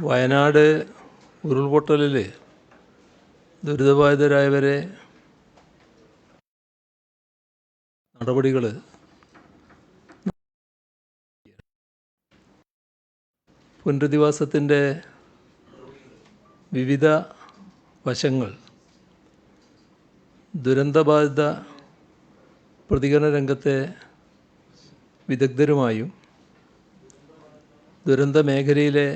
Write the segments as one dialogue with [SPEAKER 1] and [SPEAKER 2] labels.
[SPEAKER 1] വയനാട് ഉരുൾപൊട്ടലിൽ ദുരിതബാധിതരായവരെ നടപടികൾ പുനരധിവാസത്തിൻ്റെ വിവിധ വശങ്ങൾ ദുരന്തബാധിത പ്രതികരണ രംഗത്തെ വിദഗ്ധരുമായും ദുരന്ത മേഖലയിലെ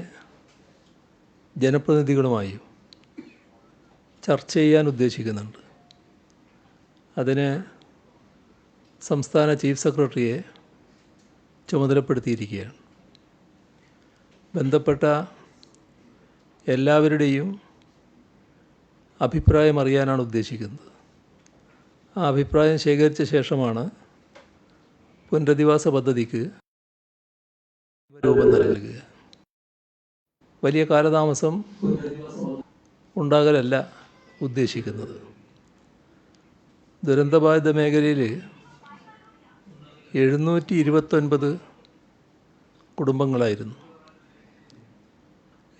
[SPEAKER 1] ജനപ്രതിനിധികളുമായും ചർച്ച ചെയ്യാൻ ഉദ്ദേശിക്കുന്നുണ്ട്. അതിന് സംസ്ഥാന ചീഫ് സെക്രട്ടറിയെ ചുമതലപ്പെടുത്തിയിരിക്കുകയാണ്. ബന്ധപ്പെട്ട എല്ലാവരുടെയും അഭിപ്രായം അറിയാനാണ് ഉദ്ദേശിക്കുന്നത്. ആ അഭിപ്രായം ശേഖരിച്ച ശേഷമാണ് പുനരധിവാസ പദ്ധതിക്ക് രൂപം നൽകുക. വലിയ കാലതാമസം ഉണ്ടാകലല്ല ഉദ്ദേശിക്കുന്നത്. ദുരന്തബാധിത മേഖലയിൽ 729 കുടുംബങ്ങളായിരുന്നു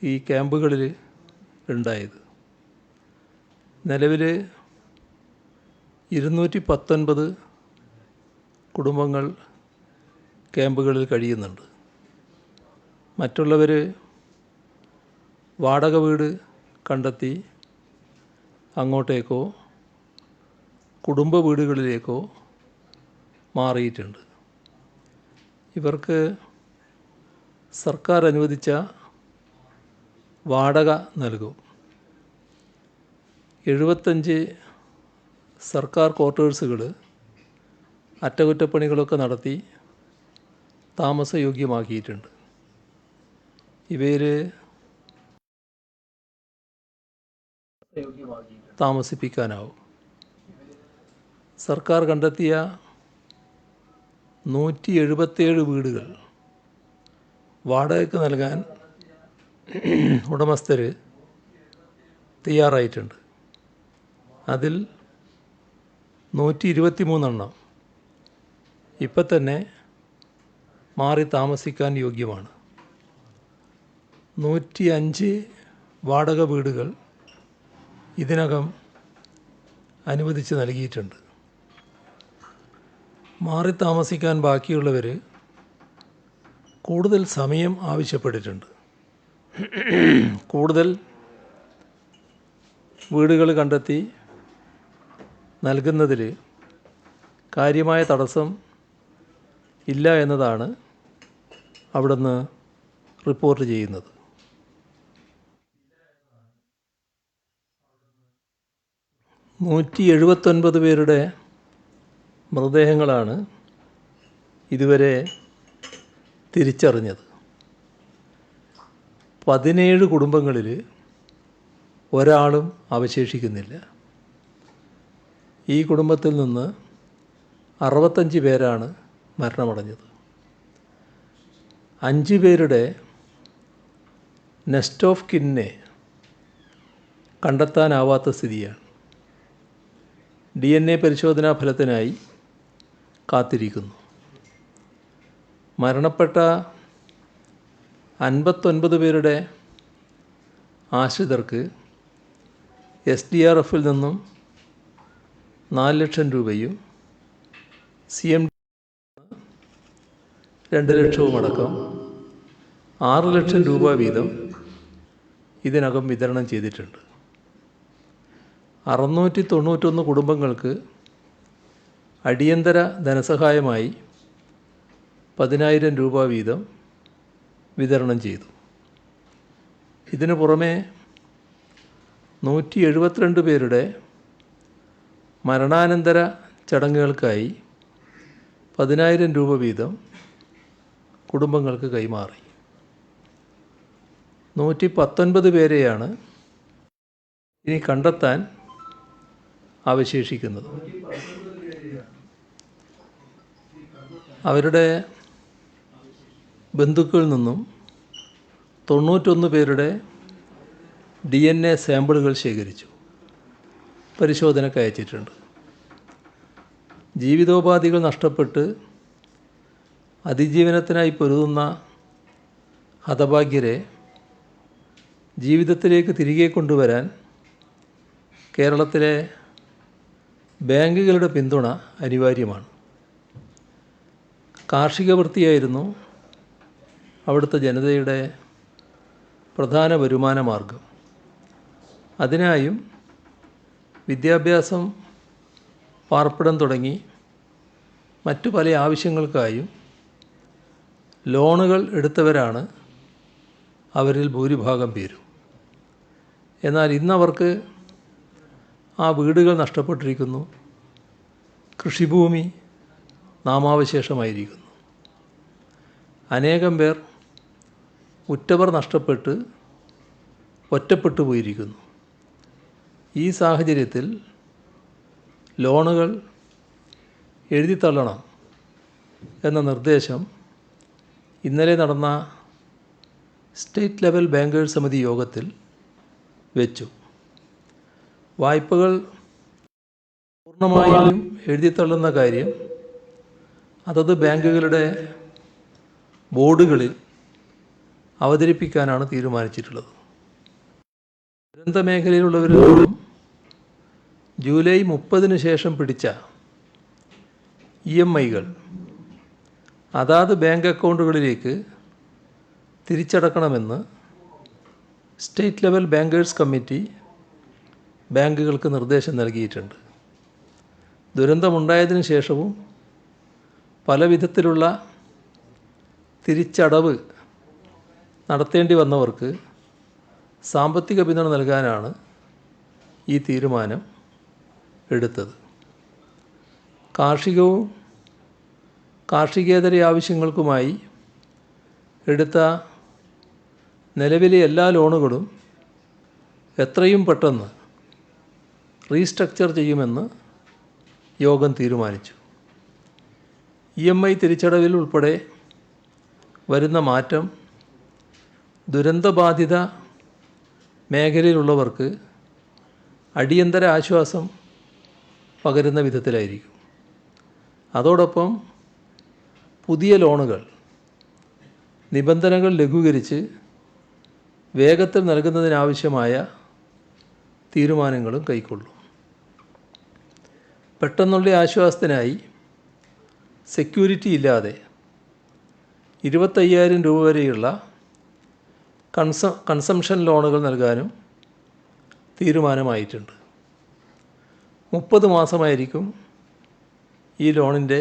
[SPEAKER 1] ഈ ക്യാമ്പുകളിൽ ഉണ്ടായത്. നിലവിൽ 219 കുടുംബങ്ങൾ ക്യാമ്പുകളിൽ കഴിയുന്നുണ്ട്. മറ്റുള്ളവർ വാടക വീട് കണ്ടെത്തി അങ്ങോട്ടേക്കോ കുടുംബ വീടുകളിലേക്കോ മാറിയിട്ടുണ്ട്. ഇവർക്ക് സർക്കാർ അനുവദിച്ച വാടക നൽകും. 75 സർക്കാർ ക്വാർട്ടേഴ്സുകൾ അറ്റകുറ്റപ്പണികളൊക്കെ നടത്തി താമസയോഗ്യമാക്കിയിട്ടുണ്ട്. ഇവയിൽ താമസിപ്പിക്കാനാവും. സർക്കാർ കണ്ടെത്തിയ 177 വീടുകൾ വാടകയ്ക്ക് നൽകാൻ ഉടമസ്ഥർ തയ്യാറായിട്ടുണ്ട്. അതിൽ 123 ഇപ്പം തന്നെ മാറി താമസിക്കാൻ യോഗ്യമാണ്. 105 വാടക വീടുകൾ ഇതിനകം അനുവദിച്ച് നൽകിയിട്ടുണ്ട്. മാറി താമസിക്കാൻ ബാക്കിയുള്ളവർ കൂടുതൽ സമയം ആവശ്യപ്പെട്ടിട്ടുണ്ട്. കൂടുതൽ വീടുകൾ കണ്ടെത്തി നൽകുന്നതിൽ കാര്യമായ തടസ്സം ഇല്ല എന്നതാണ് അവിടുന്ന് റിപ്പോർട്ട് ചെയ്യുന്നത്. 179 പേരുടെ മൃതദേഹങ്ങളാണ് ഇതുവരെ തിരിച്ചറിഞ്ഞത്. 17 കുടുംബങ്ങളിൽ ഒരാളും അവശേഷിക്കുന്നില്ല. ഈ കുടുംബത്തിൽ നിന്ന് 65 പേരാണ് മരണമടഞ്ഞത്. 5 പേരുടെ നെസ്റ്റ് ഓഫ് കിന്നെ കണ്ടെത്താനാവാത്ത സ്ഥിതിയാണ്. DNA പരിശോധനാ ഫലത്തിനായി കാത്തിരിക്കുന്നു. മരണപ്പെട്ട 59 പേരുടെ ആശ്രിതർക്ക് SDRF നിന്നും 4 ലക്ഷം രൂപയും CMD 2 ലക്ഷവും അടക്കം 6 ലക്ഷം രൂപ വീതം ഇതിനകം വിതരണം ചെയ്തിട്ടുണ്ട്. 691 കുടുംബങ്ങൾക്ക് അടിയന്തര ധനസഹായമായി 10,000 രൂപ വീതം വിതരണം ചെയ്തു. ഇതിനു പുറമെ 172 പേരുടെ മരണാനന്തര ചടങ്ങുകൾക്കായി 10,000 രൂപ വീതം കുടുംബങ്ങൾക്ക് കൈമാറി. 119 പേരെയാണ് ഇനി കണ്ടെത്താൻ അവശേഷിക്കുന്നത്. അവരുടെ ബന്ധുക്കളിൽ നിന്നും 91 പേരുടെ DNA സാമ്പിളുകൾ ശേഖരിച്ചു, പരിശോധനയ്ക്ക് അയച്ചിട്ടുണ്ട്. ജീവിതോപാധികൾ നഷ്ടപ്പെട്ട് അതിജീവനത്തിനായി പൊരുതുന്ന ഹതഭാഗ്യരെ ജീവിതത്തിലേക്ക് തിരികെ കൊണ്ടുവരാൻ കേരളത്തിലെ ബാങ്കുകളുടെ പിന്തുണ അനിവാര്യമാണ്. കാർഷിക വൃത്തിയായിരുന്നു അവിടുത്തെ ജനതയുടെ പ്രധാന വരുമാന മാർഗം. അതിനായും വിദ്യാഭ്യാസം, പാർപ്പിടം തുടങ്ങി മറ്റു പല ആവശ്യങ്ങൾക്കായും ലോണുകൾ എടുത്തവരാണ് അവരിൽ ഭൂരിഭാഗം പേരും. എന്നാൽ ഇന്നവർക്ക് ആ വീടുകൾ നഷ്ടപ്പെട്ടിരിക്കുന്നു, കൃഷിഭൂമി നാമാവശേഷമായിരിക്കുന്നു. അനേകം പേർ ഉറ്റവർ നഷ്ടപ്പെട്ട് ഒറ്റപ്പെട്ടു പോയിരിക്കുന്നു. ഈ സാഹചര്യത്തിൽ ലോണുകൾ എഴുതിത്തള്ളണം എന്ന നിർദ്ദേശം ഇന്നലെ നടന്ന സ്റ്റേറ്റ് ലെവൽ ബാങ്കേഴ്സ് സമിതി യോഗത്തിൽ വെച്ചു. വായ്പകൾ പൂർണ്ണമായും എഴുതിത്തള്ളുന്ന കാര്യം അതത് ബാങ്കുകളുടെ ബോർഡുകളിൽ അവതരിപ്പിക്കാനാണ് തീരുമാനിച്ചിട്ടുള്ളത്. ദുരന്ത മേഖലയിലുള്ളവരും ജൂലൈ 30 ശേഷം പിടിച്ച EMI-കൾ അതാത് ബാങ്ക് അക്കൗണ്ടുകളിലേക്ക് തിരിച്ചടക്കണമെന്ന് സ്റ്റേറ്റ് ലെവൽ ബാങ്കേഴ്സ് കമ്മിറ്റി ബാങ്കുകൾക്ക് നിർദ്ദേശം നൽകിയിട്ടുണ്ട്. ദുരന്തമുണ്ടായതിനു ശേഷവും പല വിധത്തിലുള്ള തിരിച്ചടവ് നടത്തേണ്ടി വന്നവർക്ക് സാമ്പത്തിക പിന്തുണ നൽകാനാണ് ഈ തീരുമാനം എടുത്തത്. കാർഷികവും കാർഷികേതര ആവശ്യങ്ങൾക്കുമായി എടുത്ത നിലവിലെ എല്ലാ ലോണുകളും എത്രയും പെട്ടെന്ന് റീസ്ട്രക്ചർ ചെയ്യുമെന്ന് യോഗം തീരുമാനിച്ചു. EMI തിരിച്ചടവിൽ ഉൾപ്പെടെ വരുന്ന മാറ്റം ദുരന്തബാധിത മേഖലയിലുള്ളവർക്ക് അടിയന്തര ആശ്വാസം പകരുന്ന വിധത്തിലായിരിക്കും. അതോടൊപ്പം പുതിയ ലോണുകൾ നിബന്ധനകൾ ലഘൂകരിച്ച് വേഗത്തിൽ നൽകുന്നതിനാവശ്യമായ തീരുമാനങ്ങളും കൈക്കൊള്ളും. പെട്ടെന്നുള്ള ആശ്വാസത്തിനായി സെക്യൂരിറ്റി ഇല്ലാതെ 25,000 രൂപ വരെയുള്ള കൺസംഷൻ ലോണുകൾ നൽകാനും തീരുമാനമായിട്ടുണ്ട്. 30 മാസമായിരിക്കും ഈ ലോണിൻ്റെ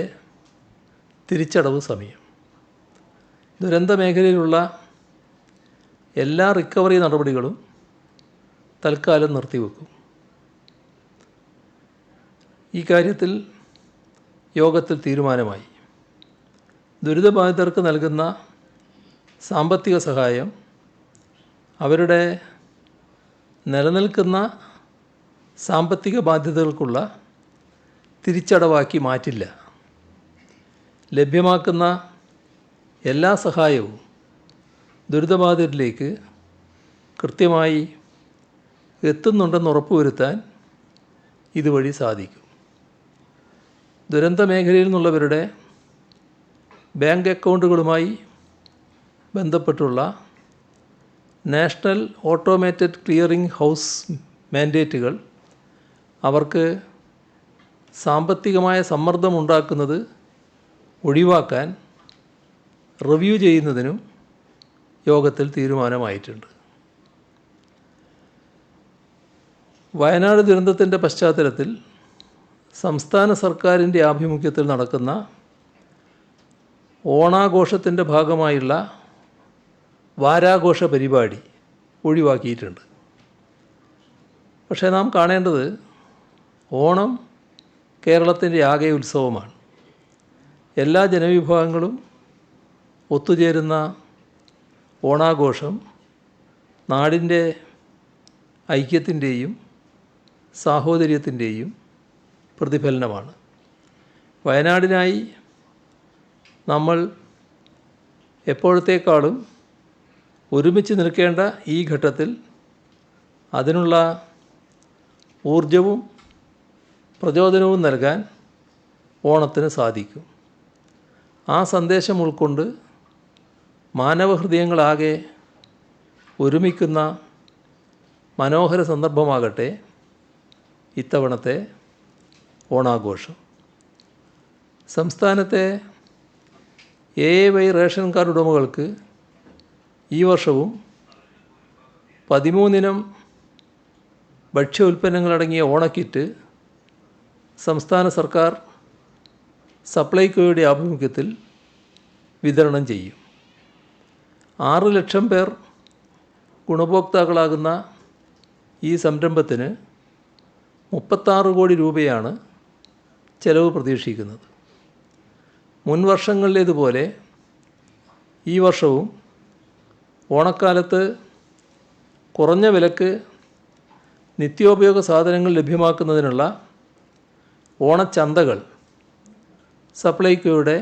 [SPEAKER 1] തിരിച്ചടവ് സമയം. ദുരന്ത മേഖലയിലുള്ള എല്ലാ റിക്കവറി നടപടികളും തൽക്കാലം നിർത്തിവെക്കും. ഈ കാര്യത്തിൽ യോഗത്തിൽ തീരുമാനമായി. ദുരിതബാധിതർക്ക് നൽകുന്ന സാമ്പത്തിക സഹായം അവരുടെ നിലനിൽക്കുന്ന സാമ്പത്തിക ബാധ്യതകൾക്കുള്ള തിരിച്ചടവാക്കി മാറ്റില്ല. ലഭ്യമാക്കുന്ന എല്ലാ സഹായവും ദുരിതബാധിതരിലേക്ക് കൃത്യമായി എത്തുന്നുണ്ടെന്ന് ഉറപ്പുവരുത്താൻ ഇതുവഴി സാധിക്കും. ദുരന്ത മേഖലയിൽ നിന്നുള്ളവരുടെ ബാങ്ക് അക്കൗണ്ടുകളുമായി ബന്ധപ്പെട്ടുള്ള നാഷണൽ ഓട്ടോമേറ്റഡ് ക്ലിയറിംഗ് ഹൗസ് മാൻഡേറ്റുകൾ അവർക്ക് സാമ്പത്തികമായ സമ്മർദ്ദമുണ്ടാക്കുന്നത് ഒഴിവാക്കാൻ റിവ്യൂ ചെയ്യുന്നതിനും യോഗത്തിൽ തീരുമാനമായിട്ടുണ്ട്. വയനാട് ദുരന്തത്തിൻ്റെ പശ്ചാത്തലത്തിൽ സംസ്ഥാന സർക്കാരിൻ്റെ ആഭിമുഖ്യത്തിൽ നടക്കുന്ന ഓണാഘോഷത്തിൻ്റെ ഭാഗമായുള്ള വാരാഘോഷ പരിപാടി ഒഴിവാക്കിയിട്ടുണ്ട്. പക്ഷേ നാം കാണേണ്ടത് ഓണം കേരളത്തിൻ്റെ ആകെ ഉത്സവമാണ്. എല്ലാ ജനവിഭാഗങ്ങളും ഒത്തുചേരുന്ന ഓണാഘോഷം നാടിൻ്റെ ഐക്യത്തിൻ്റെയും സാഹോദര്യത്തിൻ്റെയും പ്രതിഫലനമാണ്. വയനാടിനായി നമ്മൾ എപ്പോഴത്തേക്കാളും ഒരുമിച്ച് നിൽക്കേണ്ട ഈ ഘട്ടത്തിൽ അതിനുള്ള ഊർജവും പ്രചോദനവും നൽകാൻ ഓണത്തിന് സാധിക്കും. ആ സന്ദേശം ഉൾക്കൊണ്ട് മാനവഹൃദയങ്ങളാകെ ഒരുമിക്കുന്ന മനോഹര സന്ദർഭമാകട്ടെ ഇത്തവണത്തെ ഓണാഘോഷം. സംസ്ഥാനത്തെ AAY റേഷൻ കാർഡ് ഉടമകൾക്ക് ഈ വർഷവും 13 ഇനം ഭക്ഷ്യ ഉൽപ്പന്നങ്ങളടങ്ങിയ ഓണക്കിറ്റ് സംസ്ഥാന സർക്കാർ സപ്ലൈകോയുടെ ആഭിമുഖ്യത്തിൽ വിതരണം ചെയ്യും. 6 ലക്ഷം പേർ ഗുണഭോക്താക്കളാകുന്ന ഈ സംരംഭത്തിന് 36 കോടി രൂപയാണ് ചെലവ് പ്രതീക്ഷിക്കുന്നത്. മുൻ വർഷങ്ങളിലേതുപോലെ ഈ വർഷവും ഓണക്കാലത്ത് കുറഞ്ഞ വിലക്ക് നിത്യോപയോഗ സാധനങ്ങൾ ലഭ്യമാക്കുന്നതിനുള്ള ഓണച്ചന്തകൾ സപ്ലൈകോയുടെ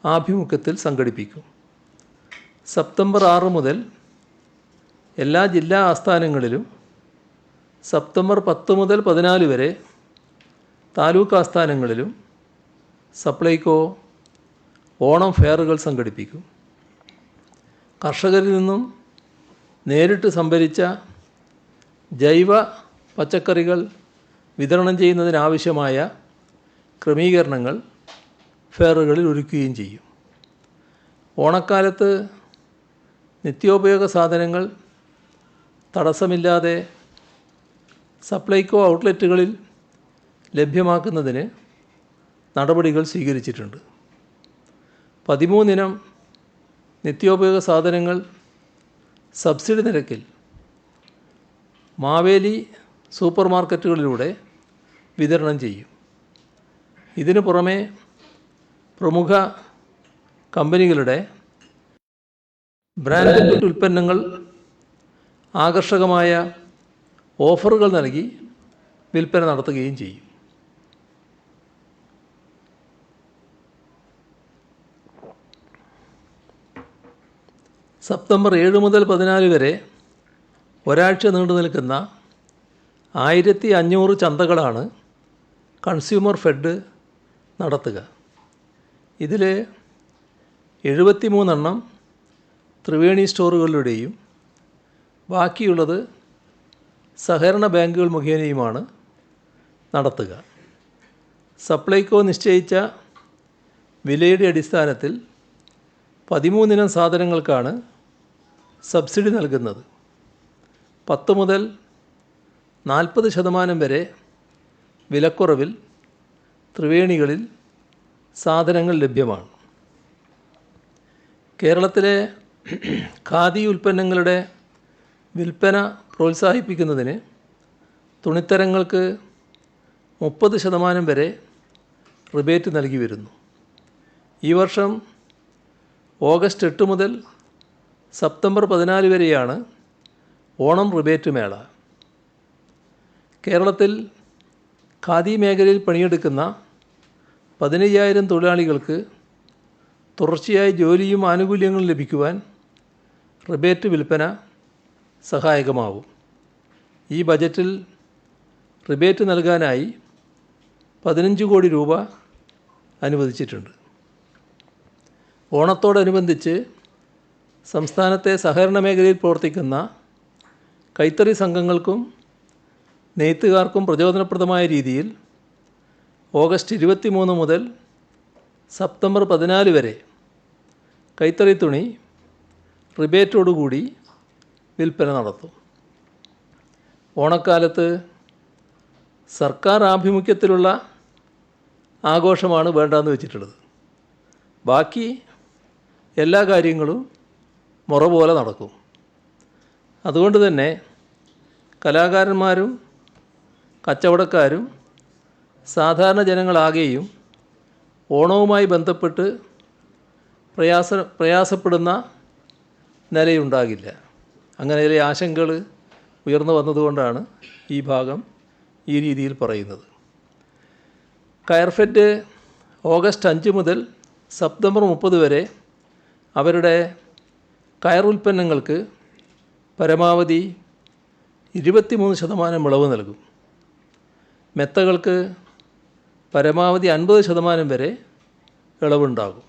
[SPEAKER 1] ആഭിമുഖ്യത്തിൽ സംഘടിപ്പിക്കും. സെപ്റ്റംബർ 6 മുതൽ എല്ലാ ജില്ലാ ആസ്ഥാനങ്ങളിലും, സെപ്റ്റംബർ 10 മുതൽ 14 വരെ താലൂക്ക് ആസ്ഥാനങ്ങളിലും സപ്ലൈകോ ഓണം ഫെയറുകൾ സംഘടിപ്പിക്കും. കർഷകരിൽ നിന്നും നേരിട്ട് സംഭരിച്ച ജൈവ പച്ചക്കറികൾ വിതരണം ചെയ്യുന്നതിനാവശ്യമായ ക്രമീകരണങ്ങൾ ഫെയറുകളിൽ ഒരുക്കുകയും ചെയ്യും. ഓണക്കാലത്ത് നിത്യോപയോഗ സാധനങ്ങൾ തടസ്സമില്ലാതെ സപ്ലൈകോ ഔട്ട്ലെറ്റുകളിൽ ലഭ്യമാക്കുന്നതിന് നടപടികൾ സ്വീകരിച്ചിട്ടുണ്ട്. 13 ഇനം നിത്യോപയോഗ സാധനങ്ങൾ സബ്സിഡി നിരക്കിൽ മാവേലി സൂപ്പർ മാർക്കറ്റുകളിലൂടെ വിതരണം ചെയ്യും. ഇതിനു പുറമെ പ്രമുഖ കമ്പനികളുടെ ബ്രാൻഡഡ് ഉൽപ്പന്നങ്ങൾ ആകർഷകമായ ഓഫറുകൾ നൽകി വിൽപ്പന നടത്തുകയും ചെയ്യും. സെപ്റ്റംബർ 7 മുതൽ 14 വരെ ഒരാഴ്ച നീണ്ടു നിൽക്കുന്ന 1500 ചന്തകളാണ് കൺസ്യൂമർ ഫെഡ് നടത്തുക. ഇതിൽ 73 എണ്ണം ത്രിവേണി സ്റ്റോറുകളിലൂടെയും ബാക്കിയുള്ളത് സഹകരണ ബാങ്കുകൾ മുഖേനയുമാണ് നടത്തുക. സപ്ലൈകോ നിശ്ചയിച്ച വിലയുടെ അടിസ്ഥാനത്തിൽ 13 ഇനം സാധനങ്ങൾക്കാണ് സബ്സിഡി നൽകുന്നത്. 10 മുതൽ 40% വരെ വിലക്കുറവിൽ ത്രിവേണികളിൽ സാധനങ്ങൾ ലഭ്യമാണ്. കേരളത്തിലെ ഖാദി ഉൽപ്പന്നങ്ങളുടെ വിൽപ്പന പ്രോത്സാഹിപ്പിക്കുന്നതിന് തുണിത്തരങ്ങൾക്ക് 30% വരെ റിബേറ്റ് നൽകി വരുന്നു. ഈ വർഷം ഓഗസ്റ്റ് 8 മുതൽ സെപ്റ്റംബർ 14 വരെയാണ് ഓണം റിബേറ്റ് മേള. കേരളത്തിൽ ഖാദി മേഖലയിൽ പണിയെടുക്കുന്ന 15,000 തൊഴിലാളികൾക്ക് തുടർച്ചയായി ജോലിയും ആനുകൂല്യങ്ങളും ലഭിക്കുവാൻ റിബേറ്റ് വിൽപ്പന സഹായകമാവും. ഈ ബജറ്റിൽ റിബേറ്റ് നൽകാനായി 15 കോടി രൂപ അനുവദിച്ചിട്ടുണ്ട്. ഓണത്തോടനുബന്ധിച്ച് സംസ്ഥാനത്തെ സഹകരണ മേഖലയിൽ പ്രവർത്തിക്കുന്ന കൈത്തറി സംഘങ്ങൾക്കും നെയ്ത്തുകാർക്കും പ്രചോദനപ്രദമായ രീതിയിൽ ഓഗസ്റ്റ് 23 മുതൽ സെപ്റ്റംബർ 14 വരെ കൈത്തറി തുണി റിബേറ്റോടുകൂടി വിൽപ്പന നടത്തും. ഓണക്കാലത്ത് സർക്കാർ ആഭിമുഖ്യത്തിലുള്ള ആഘോഷമാണ് വേണ്ടാന്ന് വെച്ചിട്ടുള്ളത്. ബാക്കി എല്ലാ കാര്യങ്ങളും മുറ പോലെ നടക്കും. അതുകൊണ്ട് തന്നെ കലാകാരന്മാരും കച്ചവടക്കാരും സാധാരണ ജനങ്ങളാകെയും ഓണവുമായി ബന്ധപ്പെട്ട് പ്രയാസപ്പെടുന്ന നിലയുണ്ടാകില്ല. അങ്ങനെ ചില ആശങ്കകൾ ഉയർന്നു വന്നതുകൊണ്ടാണ് ഈ ഭാഗം ഈ രീതിയിൽ പറയുന്നത്. കയർഫെഡ് ഓഗസ്റ്റ് 5 മുതൽ സെപ്റ്റംബർ 30 വരെ അവരുടെ കയർ ഉൽപ്പന്നങ്ങൾക്ക് പരമാവധി 23% ഇളവ് നൽകും. മെത്തകൾക്ക് പരമാവധി 50% വരെ ഇളവുണ്ടാകും.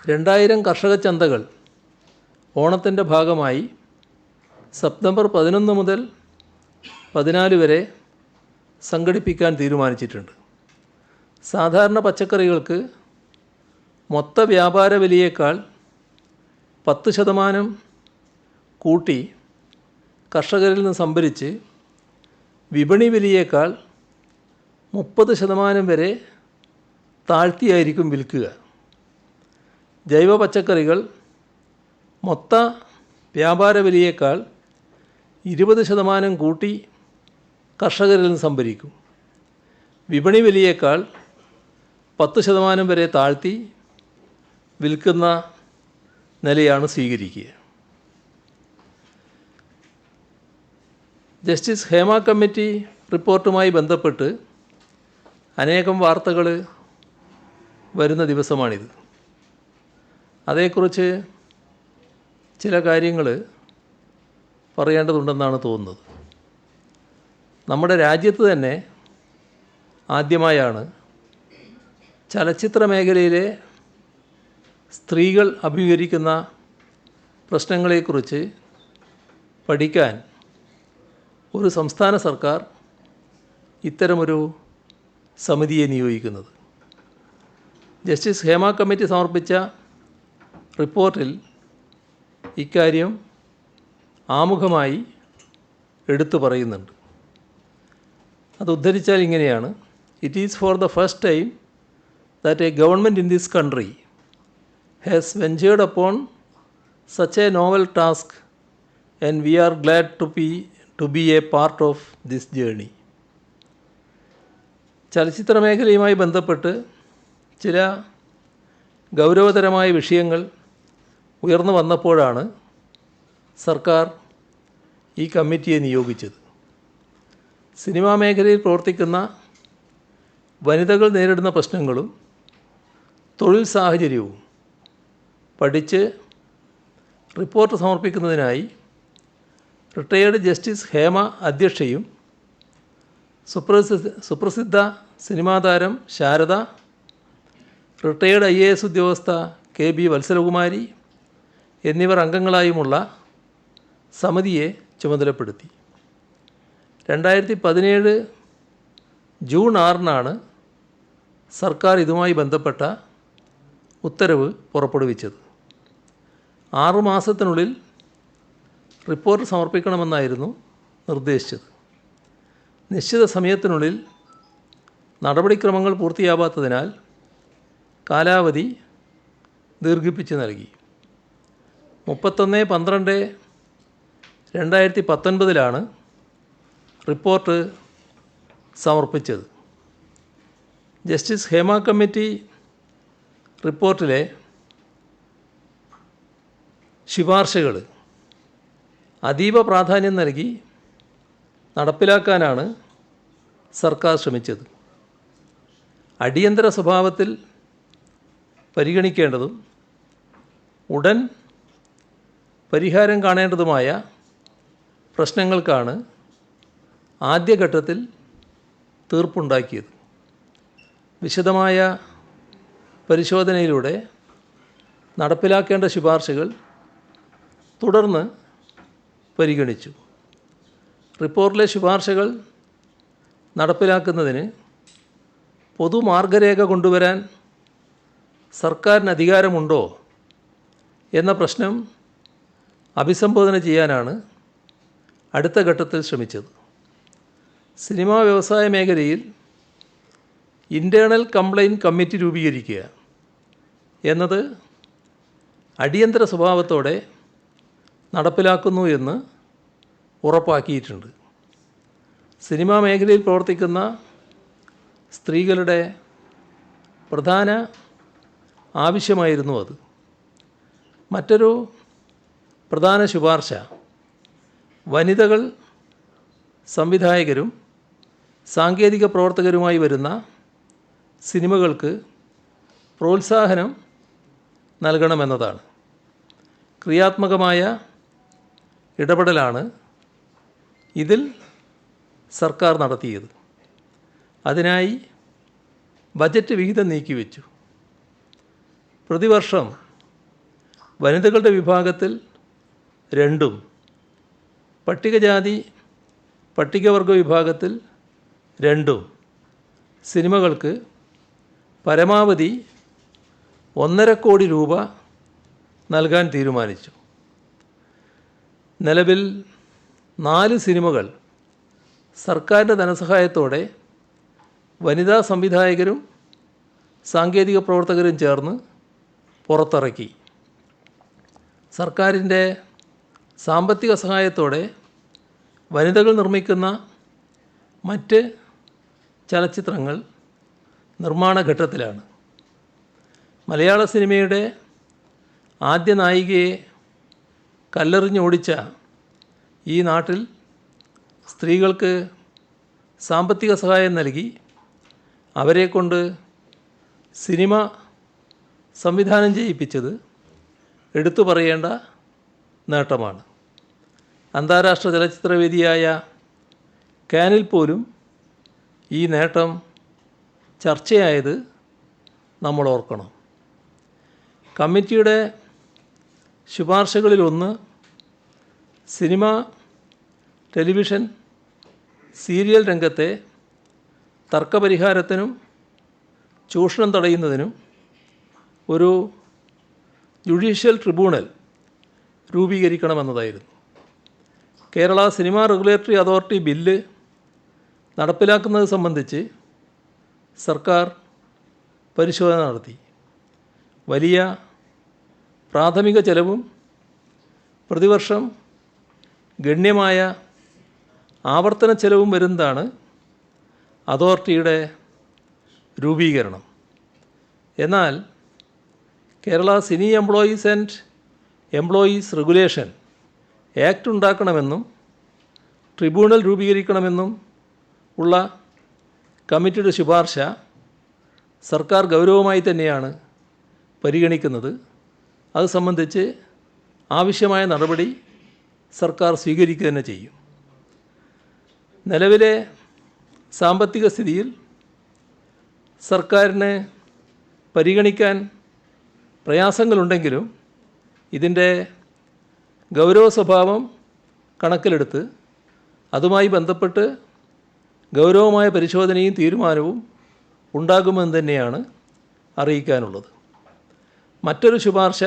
[SPEAKER 1] 2000 കർഷക ചന്തകൾ ഓണത്തിൻ്റെ ഭാഗമായി സെപ്റ്റംബർ 11 മുതൽ 14 വരെ സംഘടിപ്പിക്കാൻ തീരുമാനിച്ചിട്ടുണ്ട്. സാധാരണ പച്ചക്കറികൾക്ക് മൊത്ത വ്യാപാര വിലയേക്കാൾ 10% കൂട്ടി കർഷകരിൽ നിന്ന് സംഭരിച്ച് വിപണി വിലയേക്കാൾ 30% വരെ താഴ്ത്തിയായിരിക്കും വിൽക്കുക. ജൈവ പച്ചക്കറികൾ മൊത്ത വ്യാപാര വിലയേക്കാൾ 20% കൂട്ടി കർഷകരിൽ നിന്ന് സംഭരിക്കും. വിപണി വിലയേക്കാൾ 10% വരെ താഴ്ത്തി വിൽക്കുന്ന നിലയാണ് സ്വീകരിക്കുക. ജസ്റ്റിസ് ഹേമ കമ്മിറ്റി റിപ്പോർട്ടുമായി ബന്ധപ്പെട്ട് അനേകം വാർത്തകൾ വരുന്ന ദിവസമാണിത്. അതേക്കുറിച്ച് ചില കാര്യങ്ങൾ പറയേണ്ടതുണ്ടെന്നാണ് തോന്നുന്നത്. നമ്മുടെ രാജ്യത്ത് തന്നെ ആദ്യമായാണ് ചലച്ചിത്ര മേഖലയിലെ സ്ത്രീകൾ അഭിമുഖീകരിക്കുന്ന പ്രശ്നങ്ങളെക്കുറിച്ച് പഠിക്കാൻ ഒരു സംസ്ഥാന സർക്കാർ ഇത്തരമൊരു സമിതിയെ നിയോഗിക്കുന്നത്. ജസ്റ്റിസ് ഹേമ കമ്മിറ്റി സമർപ്പിച്ച റിപ്പോർട്ടിൽ ഇക്കാര്യം ആമുഖമായി എടുത്തു പറയുന്നുണ്ട്. അത് ഉദ്ധരിച്ചാൽ ഇങ്ങനെയാണ്: it is for the first time that A government in this country has ventured upon such a novel task and we are glad to be a part of this journey. ചലച്ചിത്ര മേഖലയുമായി ബന്ധപ്പെട്ട് ചില ഗൗരവതരമായ വിഷയങ്ങൾ ഉയർന്നു വന്നപ്പോഴാണ് സർക്കാർ ഈ കമ്മിറ്റിയെ നിയോഗിച്ചത്. സിനിമാ മേഖലയിൽ പ്രവർത്തിക്കുന്ന വനിതകൾ നേരിടുന്ന പ്രശ്നങ്ങളും തൊഴിൽ സാഹചര്യവും പഠിച്ച് റിപ്പോർട്ട് സമർപ്പിക്കുന്നതിനായി റിട്ടയേർഡ് ജസ്റ്റിസ് ഹേമ അധ്യക്ഷയും സുപ്രസിദ്ധ സിനിമാ താരം ശാരദ, റിട്ടയേർഡ് IAS ഉദ്യോഗസ്ഥ KB വത്സലകുമാരി എന്നിവർ അംഗങ്ങളായുമുള്ള സമിതിയെ ചുമതലപ്പെടുത്തി. 2017 ജൂൺ 6 സർക്കാർ ഇതുമായി ബന്ധപ്പെട്ട ഉത്തരവ് പുറപ്പെടുവിച്ചത്. 6 മാസത്തിനുള്ളിൽ റിപ്പോർട്ട് സമർപ്പിക്കണമെന്നായിരുന്നു നിർദ്ദേശിച്ചത്. നിശ്ചിത സമയത്തിനുള്ളിൽ നടപടിക്രമങ്ങൾ പൂർത്തിയാവാത്തതിനാൽ കാലാവധി ദീർഘിപ്പിച്ച് നൽകി. 31/12/2019 റിപ്പോർട്ട് സമർപ്പിച്ചത്. ജസ്റ്റിസ് ഹേമ കമ്മിറ്റി റിപ്പോർട്ടിലെ ശുപാർശകൾ അതീവ പ്രാധാന്യം നൽകി നടപ്പിലാക്കാനാണ് സർക്കാർ ശ്രമിച്ചത്. അടിയന്തര സ്വഭാവത്തിൽ പരിഗണിക്കേണ്ടതും ഉടൻ പരിഹാരം കാണേണ്ടതുമായ പ്രശ്നങ്ങൾക്കാണ് ആദ്യഘട്ടത്തിൽ തീർപ്പുണ്ടാക്കിയത്. വിശദമായ പരിശോധനയിലൂടെ നടപ്പിലാക്കേണ്ട ശുപാർശകൾ തുടർന്ന് പരിഗണിച്ചു. റിപ്പോർട്ടിലെ ശുപാർശകൾ നടപ്പിലാക്കുന്നതിന് പൊതുമാർഗരേഖ കൊണ്ടുവരാൻ സർക്കാരിന് അധികാരമുണ്ടോ എന്ന പ്രശ്നം അഭിസംബോധന ചെയ്യാനാണ് അടുത്ത ഘട്ടത്തിൽ ശ്രമിച്ചത്. സിനിമാ വ്യവസായ മേഖലയിൽ ഇൻറ്റേർണൽ കംപ്ലയിൻറ്റ് കമ്മിറ്റി രൂപീകരിക്കുക എന്നത് അടിയന്തര സ്വഭാവത്തോടെ നടപ്പിലാക്കുന്നു എന്ന് ഉറപ്പാക്കിയിട്ടുണ്ട്. സിനിമാ മേഖലയിൽ പ്രവർത്തിക്കുന്ന സ്ത്രീകളുടെ പ്രധാന ആവശ്യമായിരുന്നു അത്. മറ്റൊരു പ്രധാന ശുപാർശ വനിതകൾ സംവിധായകരും സാങ്കേതിക പ്രവർത്തകരുമായി വരുന്ന സിനിമകൾക്ക് പ്രോത്സാഹനം നൽകണമെന്നതാണ്. ക്രിയാത്മകമായ ഇടപെടലാണ് ഇതിൽ സർക്കാർ നടത്തിയത്. അതിനായി ബജറ്റ് വിഹിതം നീക്കിവെച്ചു. പ്രതിവർഷം വനിതകളുടെ വിഭാഗത്തിൽ 2ഉം പട്ടികജാതി പട്ടികവർഗ വിഭാഗത്തിൽ 2 സിനിമകൾക്ക് പരമാവധി 1.5 കോടി രൂപ നൽകാൻ തീരുമാനിച്ചു. നിലവിൽ 4 സിനിമകൾ സർക്കാരിൻ്റെ ധനസഹായത്തോടെ വനിതാ സംവിധായകരും സാങ്കേതിക പ്രവർത്തകരും ചേർന്ന് പുറത്തിറക്കി. സർക്കാരിൻ്റെ സാമ്പത്തിക സഹായത്തോടെ വനിതകൾ നിർമ്മിക്കുന്ന മറ്റ് ചലച്ചിത്രങ്ങൾ നിർമ്മാണ ഘട്ടത്തിലാണ്. മലയാള സിനിമയുടെ ആദ്യ നായികയെ കല്ലെറിഞ്ഞോടിച്ച ഈ നാട്ടിൽ സ്ത്രീകൾക്ക് സാമ്പത്തിക സഹായം നൽകി അവരെക്കൊണ്ട് സിനിമ സംവിധാനം ചെയ്യിപ്പിച്ചത് എടുത്തു പറയേണ്ട നേട്ടമാണ്. അന്താരാഷ്ട്ര ചലച്ചിത്രവേദിയായ കാനിൽ പോലും ഈ നേട്ടം ചർച്ചയായത് നമ്മൾ ഓർക്കണം. കമ്മിറ്റിയുടെ ശുപാർശകളിലൊന്ന് സിനിമ, ടെലിവിഷൻ, സീരിയൽ രംഗത്തെ തർക്കപരിഹാരത്തിനും ചൂഷണം തടയുന്നതിനും ഒരു ജുഡീഷ്യൽ ട്രിബ്യൂണൽ രൂപീകരിക്കണമെന്നതായിരുന്നു. Kerala cinema regulatory authority bill നടപ്പിലാക്കുന്നത് സംബന്ധിച്ച് സർക്കാർ പരിശോധന നടത്തി. വലിയ പ്രാഥമിക ചെലവും പ്രതിവർഷം ഗണ്യമായ ആവർത്തന ചെലവും വരുന്നതാണ് അതോറിറ്റിയുടെ രൂപീകരണം. എന്നാൽ Kerala cine employees and employees regulation act ഉണ്ടാക്കണമെന്നും ട്രിബ്യൂണൽ രൂപീകരിക്കണമെന്നും ഉള്ള കമ്മിറ്റിയുടെ ശുപാർശ സർക്കാർ ഗൗരവമായി തന്നെയാണ് പരിഗണിക്കുന്നത്. അത് സംബന്ധിച്ച് ആവശ്യമായ നടപടി സർക്കാർ സ്വീകരിക്കുക തന്നെ ചെയ്യും. നിലവിലെ സാമ്പത്തിക സ്ഥിതിയിൽ സർക്കാരിന് പരിഗണിക്കാൻ പ്രയാസങ്ങളുണ്ടെങ്കിലും ഇതിൻ്റെ ഗൗരവ സ്വഭാവം കണക്കിലെടുത്ത് അതുമായി ബന്ധപ്പെട്ട് ഗൗരവമായ പരിശോധനയും തീരുമാനവും ഉണ്ടാകുമെന്ന് തന്നെയാണ് അറിയിക്കാനുള്ളത്. മറ്റൊരു ശുപാർശ